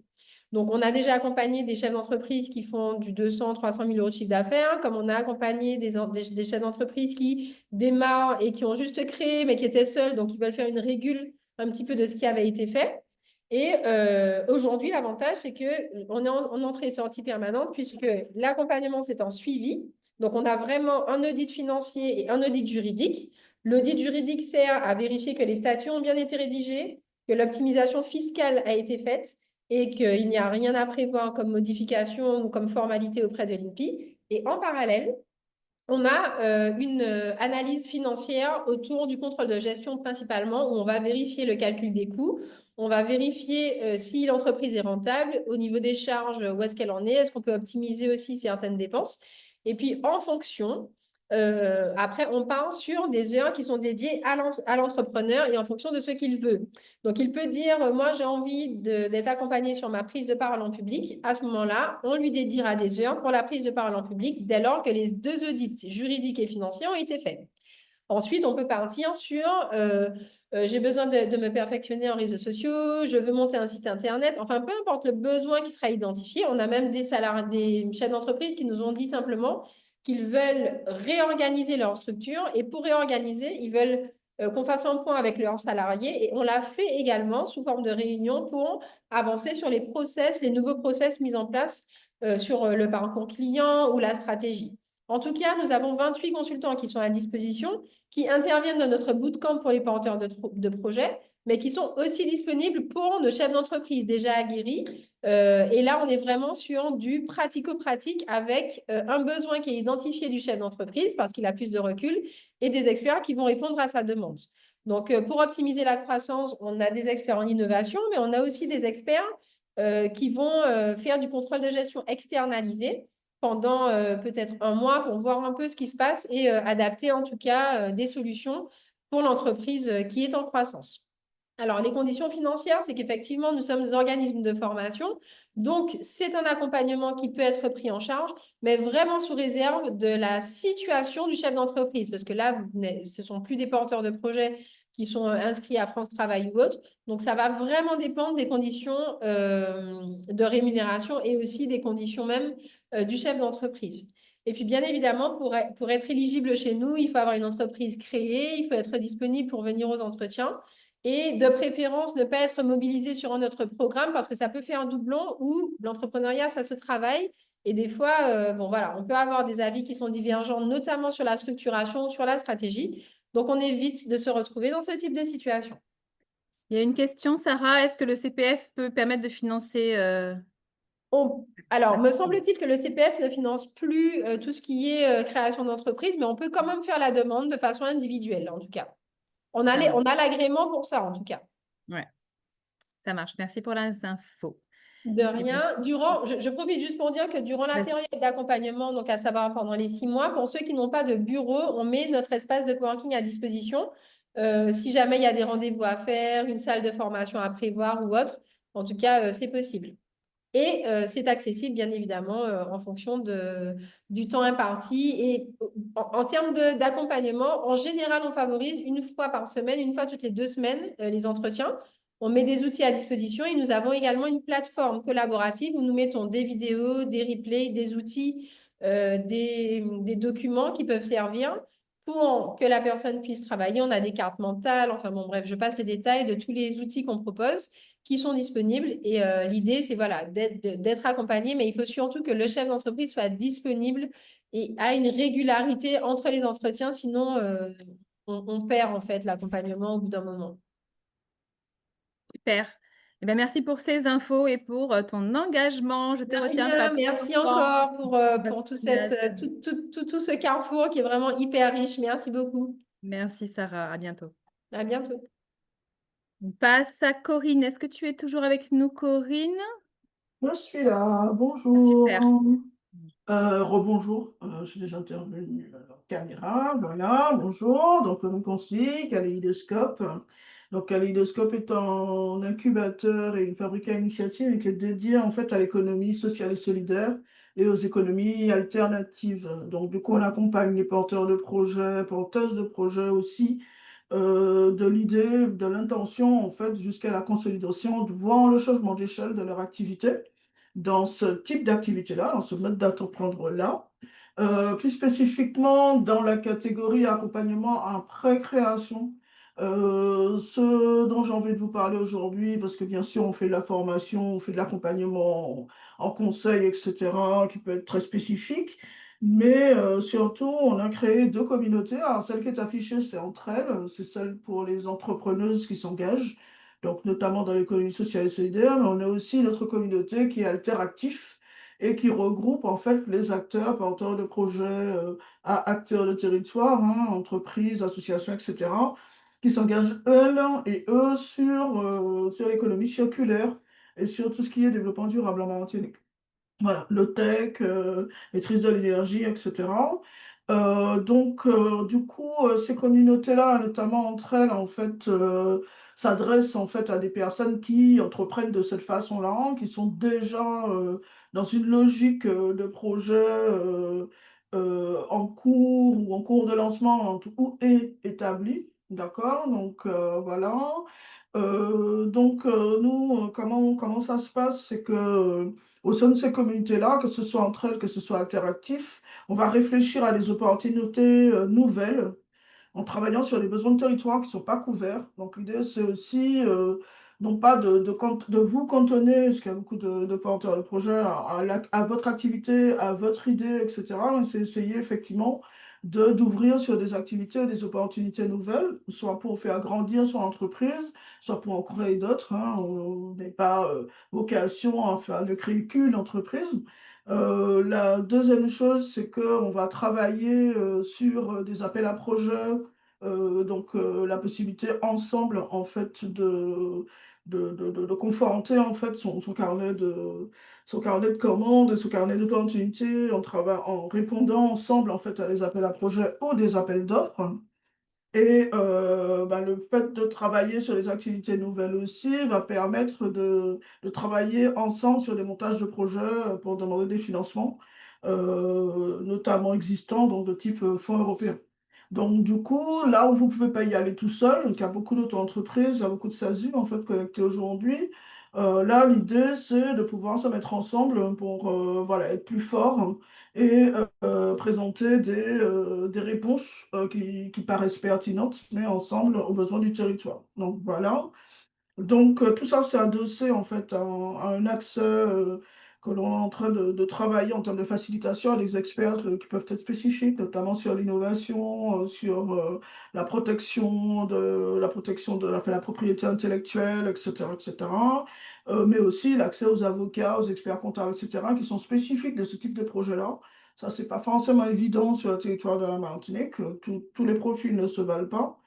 Donc, on a déjà accompagné des chefs d'entreprise qui font du 200, 300 000 euros de chiffre d'affaires, comme on a accompagné des chefs d'entreprise qui démarrent et qui ont juste créé, mais qui étaient seuls, donc ils veulent faire une régule un petit peu de ce qui avait été fait. Et aujourd'hui, l'avantage, c'est qu'on est en entrée et sortie permanente puisque l'accompagnement, c'est en suivi. Donc, on a vraiment un audit financier et un audit juridique. L'audit juridique sert à vérifier que les statuts ont bien été rédigés, que l'optimisation fiscale a été faite et qu'il n'y a rien à prévoir comme modification ou comme formalité auprès de l'INPI. Et en parallèle, on a une analyse financière autour du contrôle de gestion principalement, où on va vérifier le calcul des coûts, on va vérifier si l'entreprise est rentable, au niveau des charges, où est-ce qu'elle en est qu'on peut optimiser aussi certaines dépenses. Et puis, en fonction, après, on part sur des heures qui sont dédiées à l'entrepreneur et en fonction de ce qu'il veut. Donc, il peut dire, moi, j'ai envie d'être accompagné sur ma prise de parole en public. À ce moment-là, on lui dédiera des heures pour la prise de parole en public dès lors que les 2 audits juridiques et financiers ont été faits. Ensuite, on peut partir sur j'ai besoin de me perfectionner en réseaux sociaux, je veux monter un site internet. Enfin, peu importe le besoin qui sera identifié. On a même des chefs d'entreprise qui nous ont dit simplement qu'ils veulent réorganiser leur structure et pour réorganiser, ils veulent qu'on fasse un point avec leurs salariés et on l'a fait également sous forme de réunion pour avancer sur les nouveaux process mis en place sur le parcours client ou la stratégie. En tout cas, nous avons 28 consultants qui sont à disposition, qui interviennent dans notre bootcamp pour les porteurs de projets, mais qui sont aussi disponibles pour nos chefs d'entreprise déjà aguerris. Et là, on est vraiment sur du pratico-pratique avec un besoin qui est identifié du chef d'entreprise parce qu'il a plus de recul et des experts qui vont répondre à sa demande. Donc, pour optimiser la croissance, on a des experts en innovation, mais on a aussi des experts qui vont faire du contrôle de gestion externalisé pendant peut-être un mois pour voir un peu ce qui se passe et adapter en tout cas des solutions pour l'entreprise qui est en croissance. Alors, les conditions financières, c'est qu'effectivement, nous sommes des organismes de formation. Donc, c'est un accompagnement qui peut être pris en charge, mais vraiment sous réserve de la situation du chef d'entreprise. Parce que là, ce ne sont plus des porteurs de projets qui sont inscrits à France Travail ou autre. Donc, ça va vraiment dépendre des conditions de rémunération et aussi des conditions même du chef d'entreprise. Et puis, bien évidemment, pour être éligible chez nous, il faut avoir une entreprise créée, il faut être disponible pour venir aux entretiens et de préférence ne pas être mobilisé sur un autre programme parce que ça peut faire un doublon où l'entrepreneuriat, ça se travaille. Et des fois, bon, voilà, on peut avoir des avis qui sont divergents, notamment sur la structuration ou sur la stratégie. Donc, on évite de se retrouver dans ce type de situation. Il y a une question, Sarah, est-ce que le CPF peut permettre de financer Alors, me semble-t-il que le CPF ne finance plus tout ce qui est création d'entreprise, mais on peut quand même faire la demande de façon individuelle, en tout cas. On a l'agrément pour ça, en tout cas. Ouais, ça marche. Merci pour les infos. De rien. Je profite juste pour dire que durant la période d'accompagnement, donc à savoir pendant les 6 mois, pour ceux qui n'ont pas de bureau, on met notre espace de coworking à disposition. Si jamais il y a des rendez-vous à faire, une salle de formation à prévoir ou autre, en tout cas, c'est possible. Et c'est accessible, bien évidemment, en fonction du temps imparti. Et en termes d'accompagnement, en général, on favorise une fois par semaine, une fois toutes les 2 semaines, les entretiens. On met des outils à disposition et nous avons également une plateforme collaborative où nous mettons des vidéos, des replays, des outils, des documents qui peuvent servir pour que la personne puisse travailler. On a des cartes mentales, enfin bon, bref, je passe les détails de tous les outils qu'on propose qui sont disponibles. Et l'idée, c'est voilà, d'être accompagné, mais il faut surtout que le chef d'entreprise soit disponible et a une régularité entre les entretiens, sinon on perd en fait l'accompagnement au bout d'un moment. Super. Eh bien, merci pour ces infos et pour ton engagement. Je te retiens pas plus Merci longtemps. encore pour tout ce carrefour qui est vraiment hyper riche. Merci beaucoup. Merci, Sarah. À bientôt. À bientôt. On passe à Corinne. Est-ce que tu es toujours avec nous, Corinne? Je suis là. Bonjour. Super. Rebonjour. Je suis déjà intervenue en caméra. Voilà, bonjour. Donc aussi, Kaléidoscope. Donc, Kaléidoscope est un incubateur et une fabrique à initiative qui est dédié en fait à l'économie sociale et solidaire et aux économies alternatives. Donc, du coup, on accompagne les porteurs de projets, porteuses de projets aussi, de l'idée, de l'intention en fait, jusqu'à la consolidation, voire le changement d'échelle de leur activité dans ce type d'activité-là, dans ce mode d'entreprendre-là. Plus spécifiquement, dans la catégorie accompagnement en pré-création, ce dont j'ai envie de vous parler aujourd'hui, parce que bien sûr, on fait de la formation, on fait de l'accompagnement en conseil, etc., qui peut être très spécifique, mais surtout, on a créé 2 communautés. Alors, celle qui est affichée, c'est entre elles, c'est celle pour les entrepreneuses qui s'engagent, donc notamment dans l'économie sociale et solidaire, mais on a aussi notre communauté qui est Alteractif et qui regroupe en fait les acteurs, porteurs de projets, acteurs de territoire, hein, entreprises, associations, etc., qui s'engagent elles et eux sur l'économie circulaire et sur tout ce qui est développement durable en Martinique. Voilà, low tech, maîtrise de l'énergie, etc. Du coup, ces communautés-là, notamment entre elles, en fait, s'adressent en fait à des personnes qui entreprennent de cette façon-là, qui sont déjà dans une logique de projet en cours ou en cours de lancement ou est établi. D'accord? Donc, voilà. Nous, comment ça se passe? C'est que au sein de ces communautés-là, que ce soit entre elles, que ce soit interactif, on va réfléchir à des opportunités nouvelles en travaillant sur les besoins de territoire qui ne sont pas couverts. Donc l'idée, c'est aussi non pas de vous cantonner, parce qu'il y a beaucoup de porteurs de projets, à votre activité, à votre idée, etc. Mais c'est essayer effectivement d'ouvrir sur des activités, des opportunités nouvelles, soit pour faire grandir son entreprise, soit pour en créer d'autres. Hein. On n'est pas vocation à ne créer qu'une entreprise. La deuxième chose, c'est qu'on va travailler sur des appels à projets Donc, la possibilité ensemble, en fait, de conforter, en fait, son carnet de commandes et son carnet d'opportunités en répondant ensemble, en fait, à des appels à projets ou des appels d'offres. Et bah, le fait de travailler sur les activités nouvelles aussi va permettre de travailler ensemble sur des montages de projets pour demander des financements, notamment existants, donc de type fonds européens. Donc du coup, là où vous ne pouvez pas y aller tout seul, donc il y a beaucoup d'auto-entreprises, il y a beaucoup de SASU en fait connectés aujourd'hui. Là, l'idée, c'est de pouvoir se mettre ensemble pour voilà, être plus fort et présenter des réponses qui paraissent pertinentes, mais ensemble aux besoins du territoire. Donc voilà. Donc tout ça, c'est adossé en fait à un axe que l'on est en train de travailler en termes de facilitation à des experts qui peuvent être spécifiques, notamment sur l'innovation, sur la propriété intellectuelle, etc., etc. Mais aussi l'accès aux avocats, aux experts comptables, etc., qui sont spécifiques de ce type de projet-là. Ça, c'est pas forcément évident sur le territoire de la Martinique. Tous les profils ne se valent pas.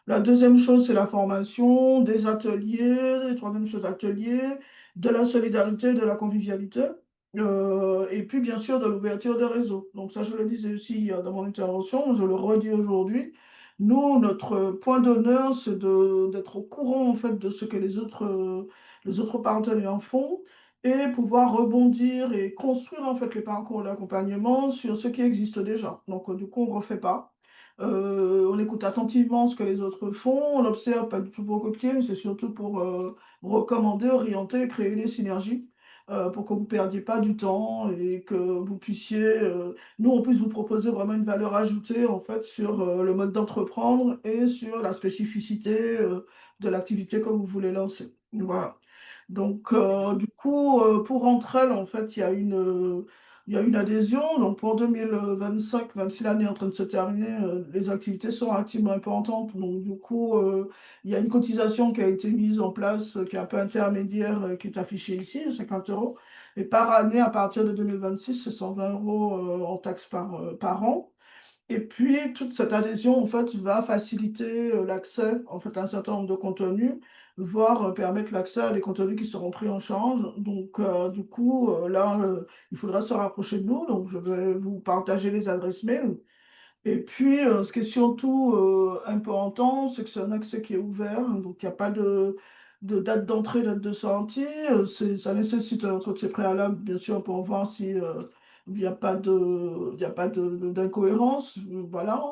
La deuxième chose, c'est la formation, des ateliers. La troisième chose, ateliers, de la solidarité, de la convivialité. Et puis, bien sûr, de l'ouverture de réseau. Donc ça, je le disais aussi dans mon intervention, je le redis aujourd'hui. Nous, notre point d'honneur, c'est d'être au courant, en fait, de ce que les autres partenaires font et pouvoir rebondir et construire, en fait, les parcours d'accompagnement sur ce qui existe déjà. Donc, du coup, on ne refait pas. On écoute attentivement ce que les autres font, on observe pas du tout pour copier, mais c'est surtout pour recommander, orienter, créer des synergies pour que vous ne perdiez pas du temps et que vous puissiez, nous, on puisse vous proposer vraiment une valeur ajoutée en fait sur le mode d'entreprendre et sur la spécificité de l'activité que vous voulez lancer. Voilà. Donc, du coup, pour entre elles, en fait, il y a une adhésion. Donc, pour 2025, même si l'année est en train de se terminer, les activités sont relativement importantes. Donc, du coup, il y a une cotisation qui a été mise en place, qui est un peu intermédiaire, qui est affichée ici, 50 euros. Et par année, à partir de 2026, c'est 120 euros en taxes par an. Et puis, toute cette adhésion, en fait, va faciliter l'accès, en fait, à un certain nombre de contenus, voire permettre l'accès à des contenus qui seront pris en charge. Donc, du coup, là, il faudra se rapprocher de nous. Donc, je vais vous partager les adresses mail. Et puis, ce qui est surtout important, c'est que c'est un accès qui est ouvert. Donc, il n'y a pas de date d'entrée, date de sortie. Ça nécessite un entretien préalable, bien sûr, pour voir si il n'y a pas d'incohérence. Voilà.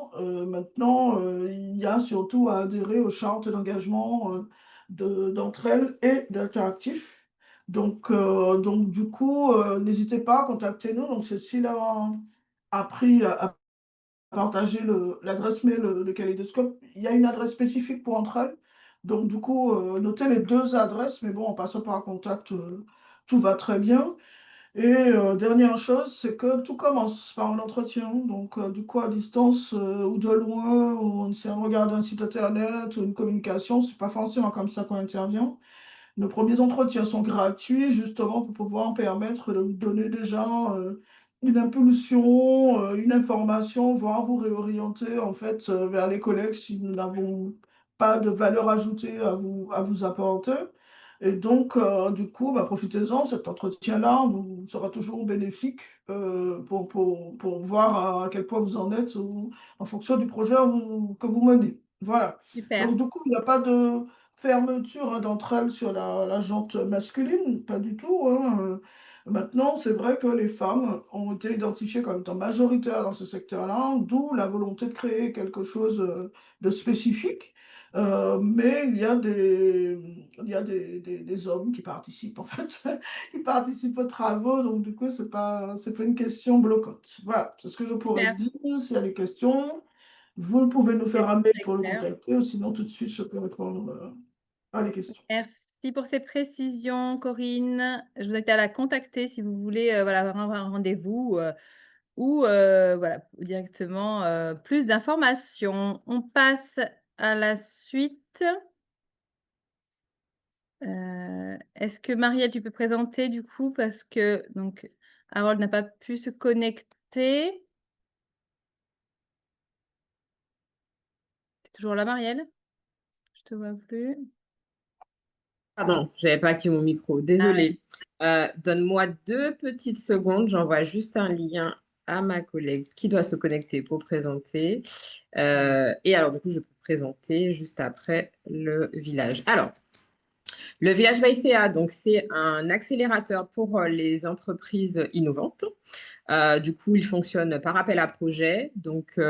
Maintenant, il y a surtout à adhérer aux chartes d'engagement d'entre elles et d'Interactif. Donc, du coup, n'hésitez pas à contacter nous. Donc, ceci là a pris partager l'adresse mail de Kaleidoscope. Il y a une adresse spécifique pour entre elles. Donc, du coup, notez les deux adresses, mais bon, en passant par un contact, tout va très bien. Et dernière chose, c'est que tout commence par un entretien. Donc, du coup, à distance ou de loin, ou si on regarde un site internet ou une communication, c'est pas forcément comme ça qu'on intervient. Nos premiers entretiens sont gratuits, justement, pour pouvoir permettre de vous donner déjà une impulsion, une information, voire vous réorienter en fait vers les collègues si nous n'avons pas de valeur ajoutée à vous apporter. Et donc, du coup, bah, profitez-en, cet entretien-là vous sera toujours bénéfique pour voir à quel point vous en êtes en fonction du projet que vous menez. Voilà. Super. Donc, du coup, il n'y a pas de fermeture d'entre elles sur la jante masculine, pas du tout, hein. Maintenant, c'est vrai que les femmes ont été identifiées comme étant majoritaires dans ce secteur-là, d'où la volonté de créer quelque chose de spécifique. Mais il y a des hommes qui participent, en fait. Ils participent aux travaux, donc du coup, c'est pas une question bloquante. Voilà, c'est ce que je pourrais Super. dire. S'il y a des questions, vous pouvez nous C'est faire un mail très pour le clair. contacter, ou sinon tout de suite, je peux répondre à les questions. Merci pour ces précisions, Corinne. Je vous invite à la contacter si vous voulez voilà, avoir un rendez-vous ou voilà, directement plus d'informations. On passe à la suite. Est-ce que Marielle, tu peux présenter du coup parce que donc Harold n'a pas pu se connecter. Toujours là, Marielle? Je te vois plus. Pardon, je n'avais pas activé mon micro. Désolée. Donne-moi 2 petites secondes. J'envoie juste un lien à ma collègue qui doit se connecter pour présenter. Et alors, du coup, je peux présenter juste après le village. Alors, le village Baïséa, donc, c'est un accélérateur pour les entreprises innovantes. Du coup, il fonctionne par appel à projet. Donc,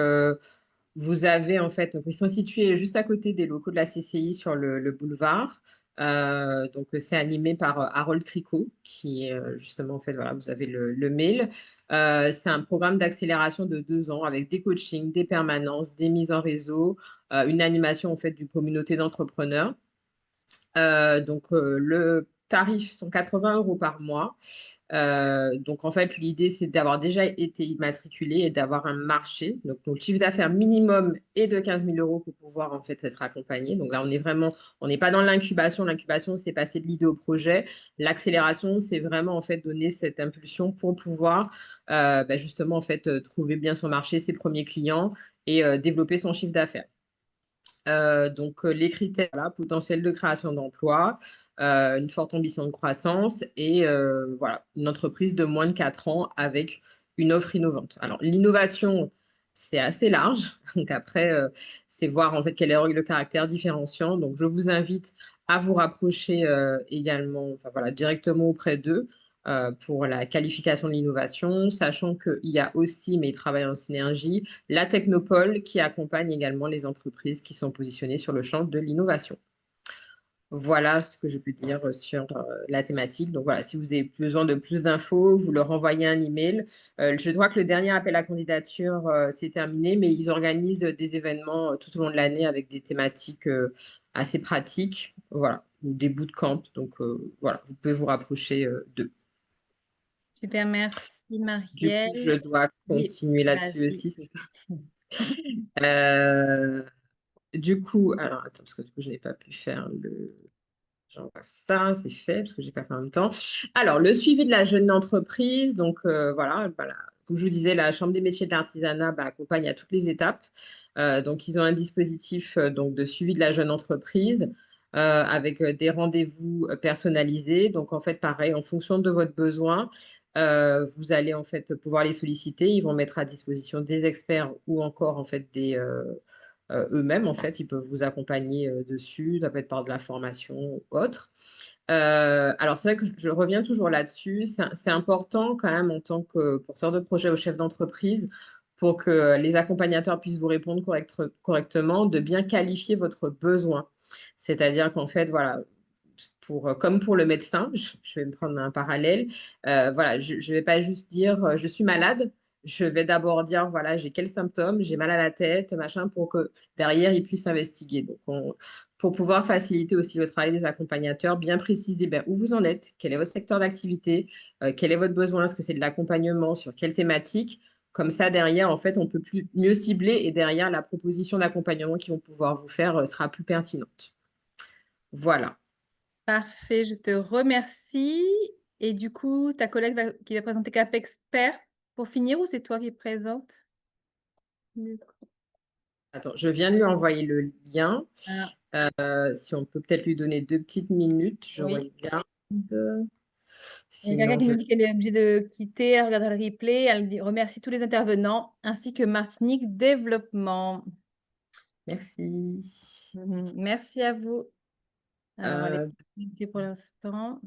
vous avez en fait, donc ils sont situés juste à côté des locaux de la CCI sur le boulevard. Donc, c'est animé par Harold Cricot, qui est justement, en fait, voilà, vous avez le mail. C'est un programme d'accélération de 2 ans avec des coachings, des permanences, des mises en réseau, une animation en fait du communauté d'entrepreneurs. Donc, le tarif sont 80 € par mois. Donc, en fait, l'idée, c'est d'avoir déjà été immatriculé et d'avoir un marché. Donc, le chiffre d'affaires minimum est de 15 000 € pour pouvoir, en fait, être accompagné. Donc, là, on n'est pas dans l'incubation. L'incubation, c'est passer de l'idée au projet. L'accélération, c'est vraiment, en fait, donner cette impulsion pour pouvoir, justement, en fait, trouver bien son marché, ses premiers clients et développer son chiffre d'affaires. Donc, les critères, là, potentiel de création d'emplois, une forte ambition de croissance et voilà, une entreprise de moins de 4 ans avec une offre innovante. Alors, l'innovation, c'est assez large. Donc, après, c'est voir en fait quel est le caractère différenciant. Donc, je vous invite à vous rapprocher également, enfin, voilà, directement auprès d'eux pour la qualification de l'innovation, sachant qu'il y a aussi, mais ils travaillent en synergie, la Technopole qui accompagne également les entreprises qui sont positionnées sur le champ de l'innovation. Voilà ce que je peux dire sur la thématique. Donc voilà, si vous avez besoin de plus d'infos, vous leur envoyez un email. Je crois que le dernier appel à candidature s'est terminé, mais ils organisent des événements tout au long de l'année avec des thématiques assez pratiques, voilà, ou des bootcamps. Donc voilà, vous pouvez vous rapprocher d'eux. Super, merci Du coup, Marielle. je dois Oui, continuer là-dessus vas-y. aussi, c'est ça. Du coup, alors attends, parce que du coup, je n'ai pas pu faire le. J'envoie ça, c'est fait, parce que je n'ai pas fait en même temps. Alors, le suivi de la jeune entreprise. Donc, voilà, comme je vous disais, la Chambre des métiers de l'artisanat accompagne à toutes les étapes. Donc, ils ont un dispositif donc, de suivi de la jeune entreprise avec des rendez-vous personnalisés. Donc, en fait, pareil, en fonction de votre besoin, vous allez en fait pouvoir les solliciter. Ils vont mettre à disposition des experts ou encore en fait eux-mêmes, en fait, ils peuvent vous accompagner dessus. Ça peut être par de la formation ou autre. Alors, c'est vrai que je reviens toujours là-dessus. C'est important quand même en tant que porteur de projet ou chef d'entreprise pour que les accompagnateurs puissent vous répondre correctement, de bien qualifier votre besoin. C'est-à-dire qu'en fait, voilà, comme pour le médecin, je vais me prendre un parallèle. Voilà, je ne vais pas juste dire je suis malade. Je vais d'abord dire voilà, j'ai quels symptômes, j'ai mal à la tête, machin, pour que derrière ils puissent investiguer. Donc, pour pouvoir faciliter aussi le travail des accompagnateurs, bien préciser où vous en êtes, quel est votre secteur d'activité, quel est votre besoin, est-ce que c'est de l'accompagnement, sur quelle thématique. Comme ça, derrière, en fait, on peut mieux cibler et derrière, la proposition d'accompagnement qu'ils vont pouvoir vous faire sera plus pertinente. Voilà. Parfait, je te remercie. Et du coup, ta collègue qui va présenter Cap Expert pour finir ou c'est toi qui présente? Attends, je viens de lui envoyer le lien. Ah. Si on peut peut-être lui donner 2 petites minutes, je Oui. regarde. Il y a quelqu'un Sinon, qui me dit qu'elle est obligée de quitter, elle regarde le replay. Elle remercie tous les intervenants ainsi que Martinique Développement. Merci. Merci à vous. Alors, elle Euh, est connectée pour l'instant.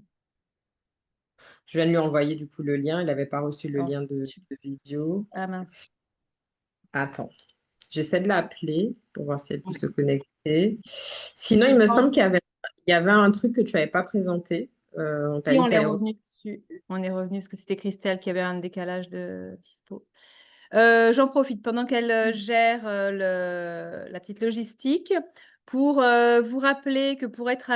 Je viens de lui envoyer du coup le lien. Il n'avait pas reçu le Bon, lien de visio. Ah mince. Attends, j'essaie de l'appeler pour voir si elle peut se connecter. Sinon, il me semble qu'il y avait un truc que tu n'avais pas présenté. On t'a Oui, dit on que tu est allais revenu dessus. On est revenu parce que c'était Christelle qui avait un décalage de dispo. J'en profite pendant qu'elle gère la petite logistique pour vous rappeler que pour être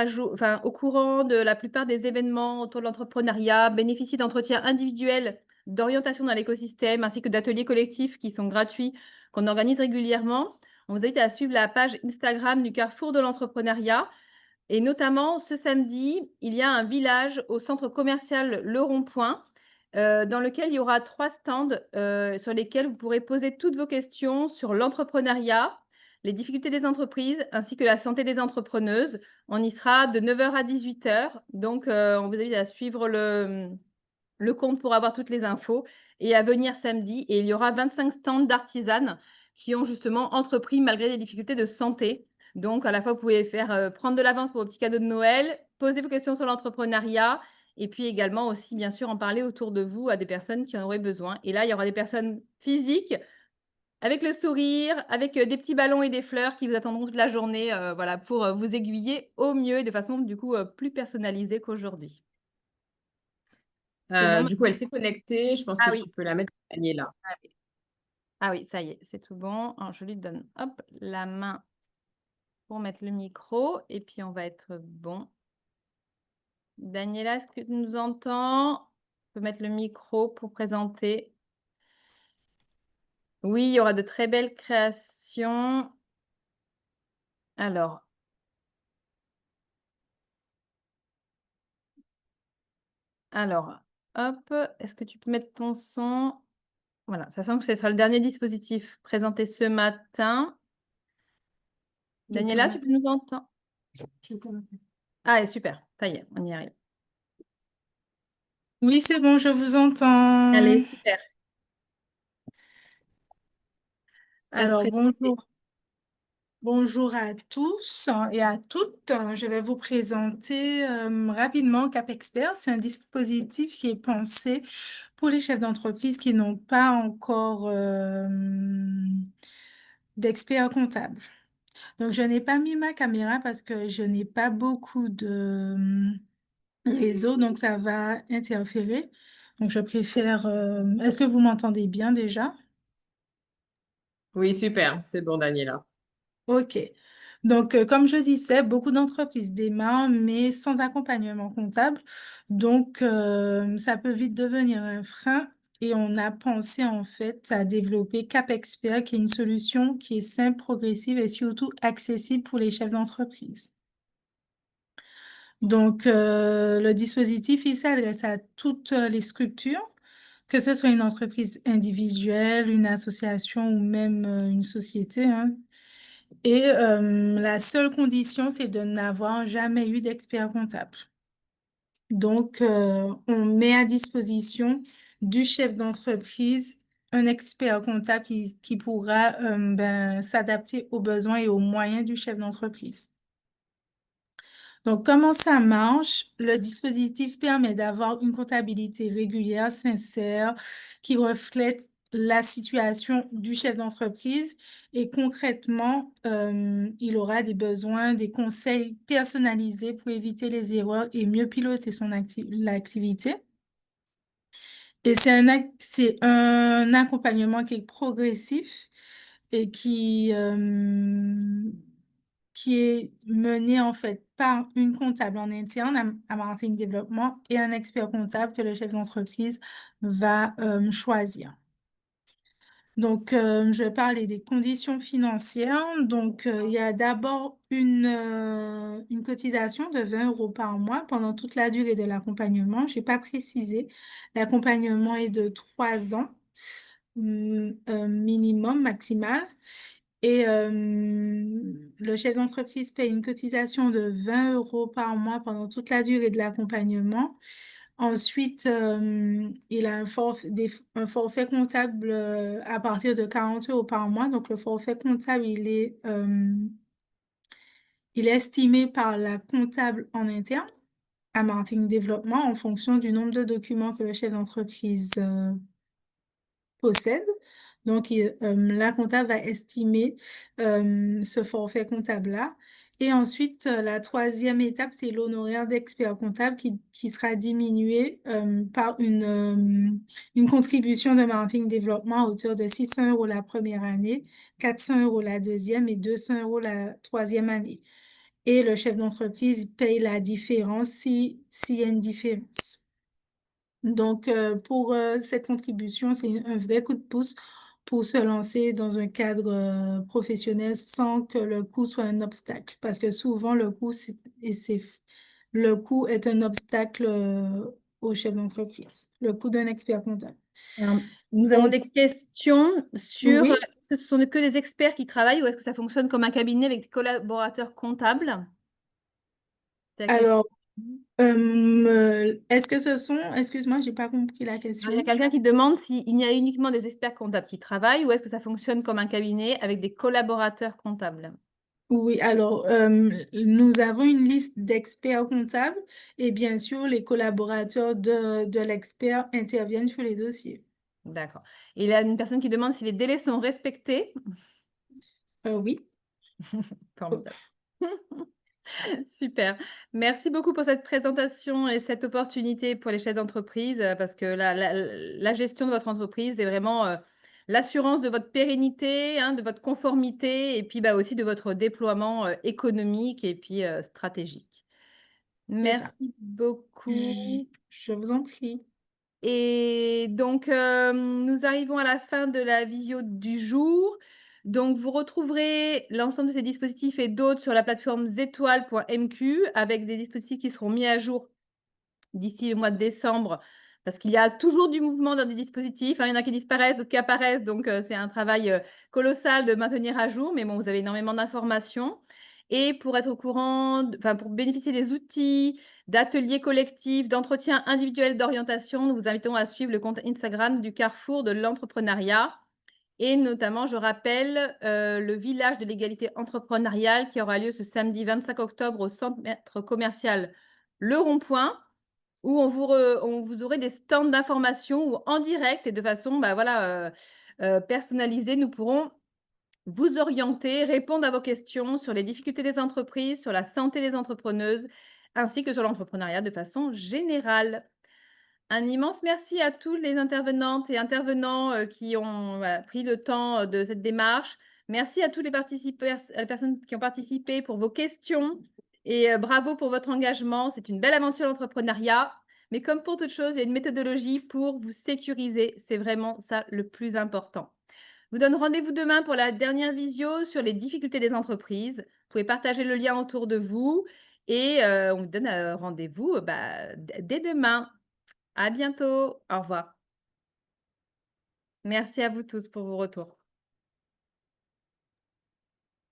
au courant de la plupart des événements autour de l'entrepreneuriat, bénéficier d'entretiens individuels d'orientation dans l'écosystème ainsi que d'ateliers collectifs qui sont gratuits, qu'on organise régulièrement, on vous invite à suivre la page Instagram du Carrefour de l'entrepreneuriat. Et notamment, ce samedi, il y a un village au centre commercial Le Rond-Point, dans lequel il y aura 3 stands sur lesquels vous pourrez poser toutes vos questions sur l'entrepreneuriat, les difficultés des entreprises ainsi que la santé des entrepreneuses. On y sera de 9 h à 18 h. Donc, on vous invite à suivre le compte pour avoir toutes les infos et à venir samedi. Et il y aura 25 stands d'artisanes qui ont justement entrepris malgré des difficultés de santé. Donc, à la fois, vous pouvez faire prendre de l'avance pour vos petits cadeaux de Noël, poser vos questions sur l'entrepreneuriat et puis également aussi, bien sûr, en parler autour de vous à des personnes qui en auraient besoin. Et là, il y aura des personnes physiques avec le sourire, avec des petits ballons et des fleurs qui vous attendront toute la journée, voilà, pour vous aiguiller au mieux et de façon, du coup, plus personnalisée qu'aujourd'hui. C'est bon? Du coup, elle s'est connectée. Je pense Ah que oui. tu peux la mettre à gagner là. Ah oui, ça y est, c'est tout bon. Alors, je lui donne, hop, la main pour mettre le micro et puis on va être bon. Daniela, est-ce que tu nous entends? On peut mettre le micro pour présenter. Oui, il y aura de très belles créations. Alors. Alors, hop, est-ce que tu peux mettre ton son? Voilà, ça semble que ce sera le dernier dispositif présenté ce matin. Daniela, tu peux nous entendre? Ah, super, ça y est, on y arrive. Oui, c'est bon, je vous entends. Allez, super. À se Alors, présenter. bonjour à tous et à toutes. Je vais vous présenter rapidement Cap Expert. C'est un dispositif qui est pensé pour les chefs d'entreprise qui n'ont pas encore d'expert comptable. Donc, je n'ai pas mis ma caméra parce que je n'ai pas beaucoup de réseau, donc ça va interférer. Donc, je préfère... Est-ce que vous m'entendez bien déjà? Oui, super. C'est bon, Daniela. OK. Donc, comme je disais, beaucoup d'entreprises démarrent, mais sans accompagnement comptable. Donc, ça peut vite devenir un frein. Et on a pensé en fait à développer Cap Expert, qui est une solution qui est simple, progressive et surtout accessible pour les chefs d'entreprise. Donc, le dispositif, il s'adresse à toutes les structures, que ce soit une entreprise individuelle, une association ou même une société, hein. Et la seule condition, c'est de n'avoir jamais eu d'expert comptable. Donc, on met à disposition du chef d'entreprise un expert comptable qui pourra s'adapter aux besoins et aux moyens du chef d'entreprise. Donc, comment ça marche? Le dispositif permet d'avoir une comptabilité régulière, sincère, qui reflète la situation du chef d'entreprise et concrètement, il aura des besoins, des conseils personnalisés pour éviter les erreurs et mieux piloter son l'activité. Et c'est un accompagnement qui est progressif et qui est mené en fait par une comptable en interne à Marketing Développement et un expert comptable que le chef d'entreprise va choisir. Donc, je vais parler des conditions financières. Donc, il y a d'abord une cotisation de 20 € par mois pendant toute la durée de l'accompagnement. Je n'ai pas précisé. L'accompagnement est de 3 ans minimum, maximal. Et le chef d'entreprise paye une cotisation de 20 € par mois pendant toute la durée de l'accompagnement. Ensuite, il a un forfait comptable à partir de 40 € par mois. Donc, le forfait comptable, il est estimé par la comptable en interne à Marketing Développement en fonction du nombre de documents que le chef d'entreprise possède. Donc, la comptable va estimer ce forfait comptable-là. Et ensuite, la troisième étape, c'est l'honoraire d'expert comptable qui sera diminué par une contribution de marketing développement à hauteur de 600 € la première année, 400 € la deuxième et 200 € la troisième année. Et le chef d'entreprise paye la différence s'il y a une différence. Donc, pour cette contribution, c'est un vrai coup de pouce pour se lancer dans un cadre professionnel sans que le coût soit un obstacle. Parce que souvent, le coût est un obstacle au chef d'entreprise, le coût d'un expert comptable. Alors, nous avons des questions sur Oui. Est-ce que ce sont que des experts qui travaillent ou est-ce que ça fonctionne comme un cabinet avec des collaborateurs comptables? C'est à quel- Alors, est-ce que ce sont, excuse-moi, j'ai pas compris la Il y a question. quelqu'un qui demande s'il y a uniquement des experts comptables qui travaillent ou est-ce que ça fonctionne comme un cabinet avec des collaborateurs comptables? Oui, alors nous avons une liste d'experts comptables et bien sûr les collaborateurs de l'expert interviennent sur les dossiers. D'accord. Et il y a une personne qui demande si les délais sont respectés. Oui. Formidable. Super. Merci beaucoup pour cette présentation et cette opportunité pour les chefs d'entreprise parce que la gestion de votre entreprise est vraiment l'assurance de votre pérennité, hein, de votre conformité et puis bah, aussi de votre déploiement économique et puis stratégique. C'est ça. Merci beaucoup. Je vous en prie. Et donc, nous arrivons à la fin de la visio du jour. Donc, vous retrouverez l'ensemble de ces dispositifs et d'autres sur la plateforme zetoile.mq avec des dispositifs qui seront mis à jour d'ici le mois de décembre parce qu'il y a toujours du mouvement dans des dispositifs, hein. Il y en a qui disparaissent, d'autres qui apparaissent. Donc, c'est un travail colossal de maintenir à jour. Mais bon, vous avez énormément d'informations. Et pour être au courant, enfin, pour bénéficier des outils, d'ateliers collectifs, d'entretiens individuels d'orientation, nous vous invitons à suivre le compte Instagram du Carrefour de l'entrepreneuriat. Et notamment, je rappelle le village de l'égalité entrepreneuriale qui aura lieu ce samedi 25 octobre au centre commercial Le Rond-Point, où on vous aurez des stands d'information où en direct et de façon bah, voilà, personnalisée, nous pourrons vous orienter, répondre à vos questions sur les difficultés des entreprises, sur la santé des entrepreneuses, ainsi que sur l'entrepreneuriat de façon générale. Un immense merci à tous les intervenantes et intervenants qui ont voilà, pris le temps de cette démarche. Merci à tous les personnes qui ont participé pour vos questions et bravo pour votre engagement. C'est une belle aventure l'entrepreneuriat. Mais comme pour toute chose, il y a une méthodologie pour vous sécuriser. C'est vraiment ça le plus important. Je vous donne rendez-vous demain pour la dernière visio sur les difficultés des entreprises. Vous pouvez partager le lien autour de vous et on vous donne rendez-vous dès demain. À bientôt. Au revoir. Merci à vous tous pour vos retours.